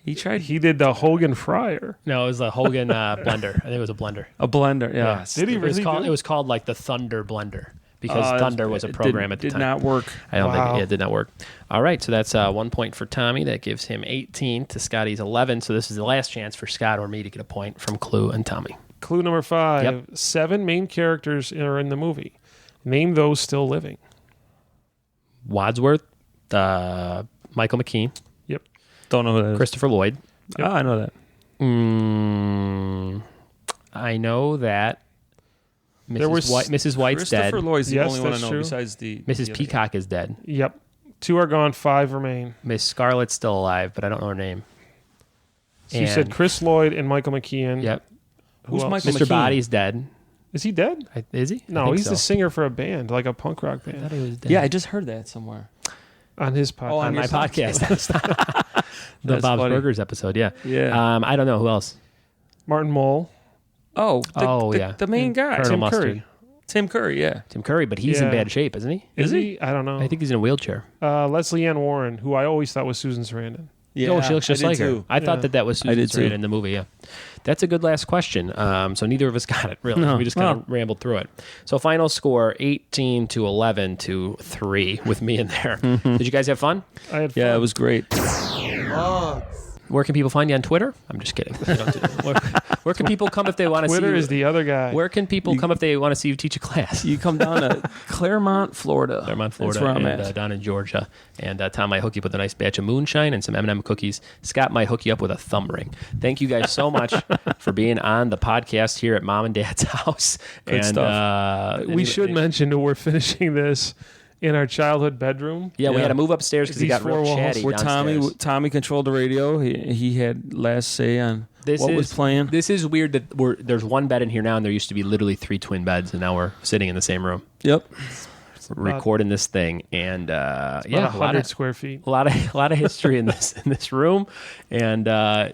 He tried He did the Hogan Fryer. No, it was the Hogan blender. I think it was a blender. a blender. Yeah. Did he It was really called. do? It was called like the Thunder Blender because Oh, Thunder was a it program at the did time. not work. I don't Wow. think it did not work. All right, so that's 1 point for Tommy. That gives him 18 to Scotty's 11. So this is the last chance for Scott or me to get a point from Clue and Tommy. Clue number 5. Yep. 7 main characters are in the movie. Name those still living. Wadsworth, Michael McKean, Yep. Don't know who that is. Christopher Lloyd. Yep. I know that. I know that There was- Mrs. White's dead. Christopher Lloyd's the Yes, only one I that's know true. besides the Mrs. the other Peacock is dead. Yep. 2 are gone. 5 remain. Miss Scarlett's still alive, but I don't know her name. So you said And- Chris Lloyd and Michael McKeon. Yep. Who Who's else? Michael Mr. McKean? Body's dead. Is he dead? Is he? I No, think he's so. the singer for a band, like a punk rock I band. thought he was dead. Yeah, I just heard that somewhere. On his podcast. on my your podcast. the That's Bob's funny. Burgers episode, yeah. Yeah. I don't know who else. Martin Mull. The main guy. Colonel Tim Mustard. Curry. Tim Curry, yeah. Tim Curry, but he's in Yeah. bad shape, isn't he? Is he? I don't know. I think he's in a wheelchair. Leslie Ann Warren, who I always thought was Susan Sarandon. Yeah, Oh, she looks just I did like her. too. I thought Yeah. that was I Susan did too. Sarandon in the movie, yeah. That's a good last question. So neither of us got it, really. No. We just kind of rambled through it. So final score, 18 to 11 to 3 with me in there. Did you guys have fun? I had fun. Yeah, it was great. Bugs. Where can people find you on Twitter? I'm just kidding. You don't do that. Where can people come if they want to see you? Twitter is the other guy. Where can people come if they want to see you teach a class? You come down to Claremont, Florida. Claremont, Florida. That's where I'm and, at. down in Georgia. And Tom might hook you up with a nice batch of moonshine and some M&M cookies. Scott might hook you up with a thumb ring. Thank you guys so much for being on the podcast here at Mom and Dad's house. Good stuff. We should mention that we're finishing this in our childhood bedroom. Yeah, we had to move upstairs because it These got real four walls. chatty Where downstairs. Tommy controlled the radio. He had last say on what was playing. This is weird that there's one bed in here now, and there used to be literally 3 twin beds, and now we're sitting in the same room. Yep. Recording this thing, and About a lot 100 of square feet. a lot of history in this room, and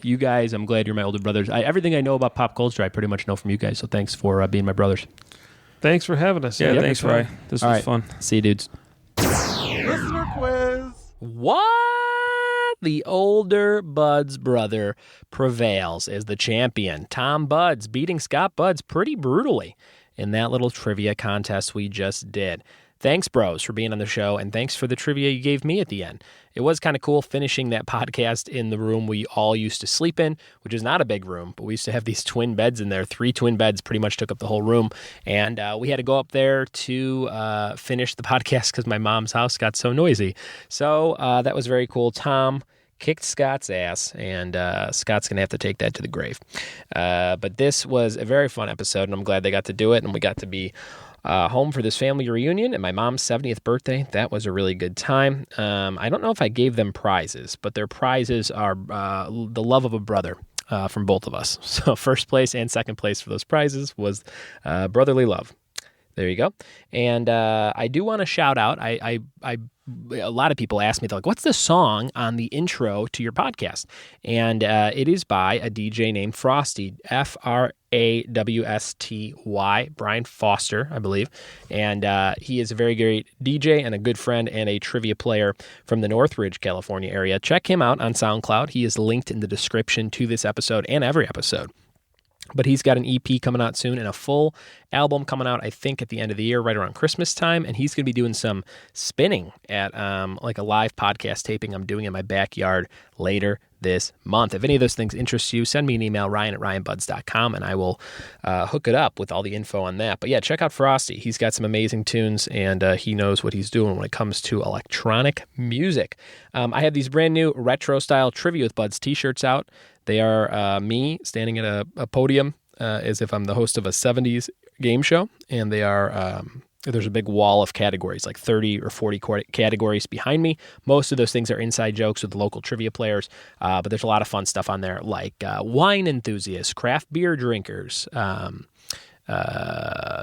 you guys, I'm glad you're my older brothers. Everything I know about pop culture, I pretty much know from you guys. So thanks for being my brothers. Thanks for having us. Yeah, Yep. thanks, Rye. This All was right. fun. See you, dudes. Listener quiz. What? The older Budds brother prevails as the champion. Tom Budds beating Scott Budds pretty brutally in that little trivia contest we just did. Thanks, bros, for being on the show, and thanks for the trivia you gave me at the end. It was kind of cool finishing that podcast in the room we all used to sleep in, which is not a big room, but we used to have these twin beds in there. 3 twin beds pretty much took up the whole room, and we had to go up there to finish the podcast because my mom's house got so noisy. So that was very cool. Tom kicked Scott's ass, and Scott's going to have to take that to the grave. But this was a very fun episode, and I'm glad they got to do it, and we got to be home for this family reunion and my mom's 70th birthday. That was a really good time. I don't know if I gave them prizes, but their prizes are the love of a brother from both of us. So first place and second place for those prizes was brotherly love. There you go. And I do want to shout out, a lot of people ask me, they're like, what's the song on the intro to your podcast? And it is by a DJ named Frawsty, Frawsty, Brian Foster, I believe. And he is a very great DJ and a good friend and a trivia player from the Northridge, California area. Check him out on SoundCloud. He is linked in the description to this episode and every episode. But he's got an EP coming out soon and a full album coming out, I think, at the end of the year, right around Christmas time. And he's going to be doing some spinning at like a live podcast taping I'm doing in my backyard later this month. If any of those things interest you, send me an email, ryan@ryanbuds.com, and I will hook it up with all the info on that. But yeah, check out Frawsty. He's got some amazing tunes, and he knows what he's doing when it comes to electronic music. I have these brand new retro-style Trivia with Buds t-shirts out. They are me standing at a podium as if I'm the host of a 70s game show, and they are there's a big wall of categories, like 30 or 40 categories behind me. Most of those things are inside jokes with local trivia players, but there's a lot of fun stuff on there, like wine enthusiasts, craft beer drinkers,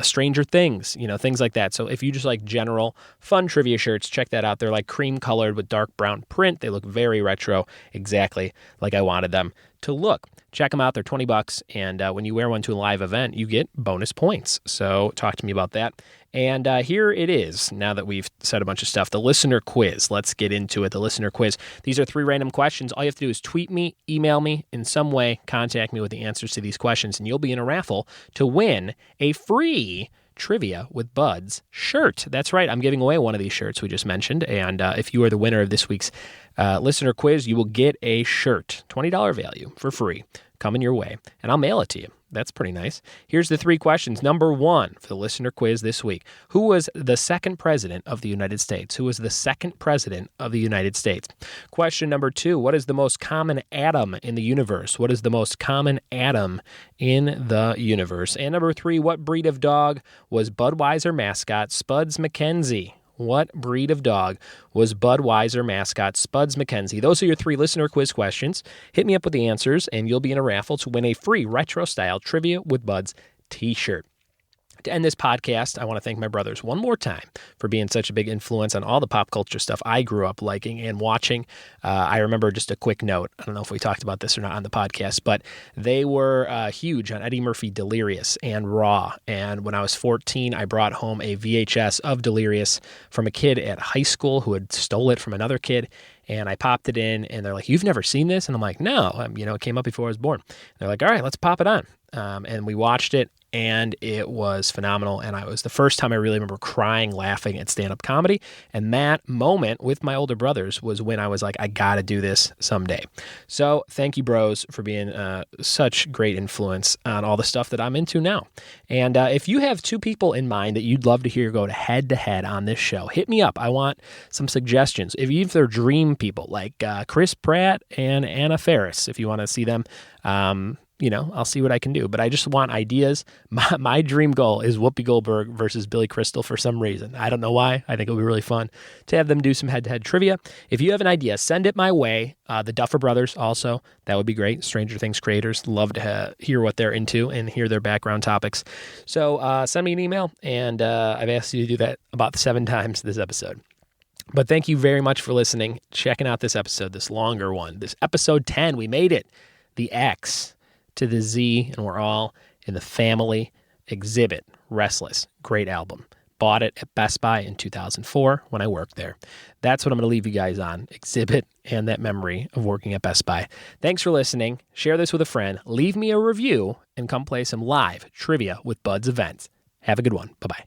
Stranger Things, things like that. So if you just like general fun trivia shirts, check that out. They're like cream colored with dark brown print. They look very retro, exactly like I wanted them to look. Check them out. They're $20. And when you wear one to a live event, you get bonus points. So talk to me about that. And here it is, now that we've said a bunch of stuff, the listener quiz. Let's get into it, the listener quiz. These are 3 random questions. All you have to do is tweet me, email me, in some way, contact me with the answers to these questions, and you'll be in a raffle to win a free Trivia with Buds shirt. That's right. I'm giving away one of these shirts we just mentioned. And if you are the winner of this week's listener quiz, you will get a shirt, $20 value for free, coming your way. And I'll mail it to you. That's pretty nice. Here's the 3 questions. Number 1 for the listener quiz this week. Who was the second president of the United States? Who was the second president of the United States? Question number 2. What is the most common atom in the universe? What is the most common atom in the universe? And number 3, what breed of dog was Budweiser mascot Spuds MacKenzie? What breed of dog was Budweiser mascot Spuds MacKenzie? Those are your 3 listener quiz questions. Hit me up with the answers, and you'll be in a raffle to win a free retro-style Trivia with Buds t-shirt. To end this podcast, I want to thank my brothers one more time for being such a big influence on all the pop culture stuff I grew up liking and watching. I remember, just a quick note, I don't know if we talked about this or not on the podcast, but they were huge on Eddie Murphy Delirious and Raw. And when I was 14, I brought home a VHS of Delirious from a kid at high school who had stole it from another kid. And I popped it in, and they're like, "You've never seen this?" And I'm like, "No, it came up before I was born." They're like, "All right, let's pop it on." And we watched it. and it was phenomenal. And it was the first time I really remember crying, laughing at stand-up comedy. And that moment with my older brothers was when I was like, I got to do this someday. So thank you, bros, for being such great influence on all the stuff that I'm into now. And if you have two people in mind that you'd love to hear go to head on this show, hit me up. I want some suggestions. If they're dream people like Chris Pratt and Anna Faris, if you want to see them, I'll see what I can do. But I just want ideas. My dream goal is Whoopi Goldberg versus Billy Crystal for some reason. I don't know why. I think it'll be really fun to have them do some head-to-head trivia. If you have an idea, send it my way. The Duffer Brothers also, that would be great. Stranger Things creators, love to hear what they're into and hear their background topics. So send me an email, and I've asked you to do that about 7 times this episode. But thank you very much for listening, checking out this episode, this longer one, this episode 10. We made it. The X to the Z, and we're all in the family. Exhibit, Restless, great album. Bought it at Best Buy in 2004 when I worked there. That's what I'm going to leave you guys on, Exhibit and that memory of working at Best Buy. Thanks for listening. Share this with a friend. Leave me a review and come play some live trivia with Bud's events. Have a good one. Bye-bye.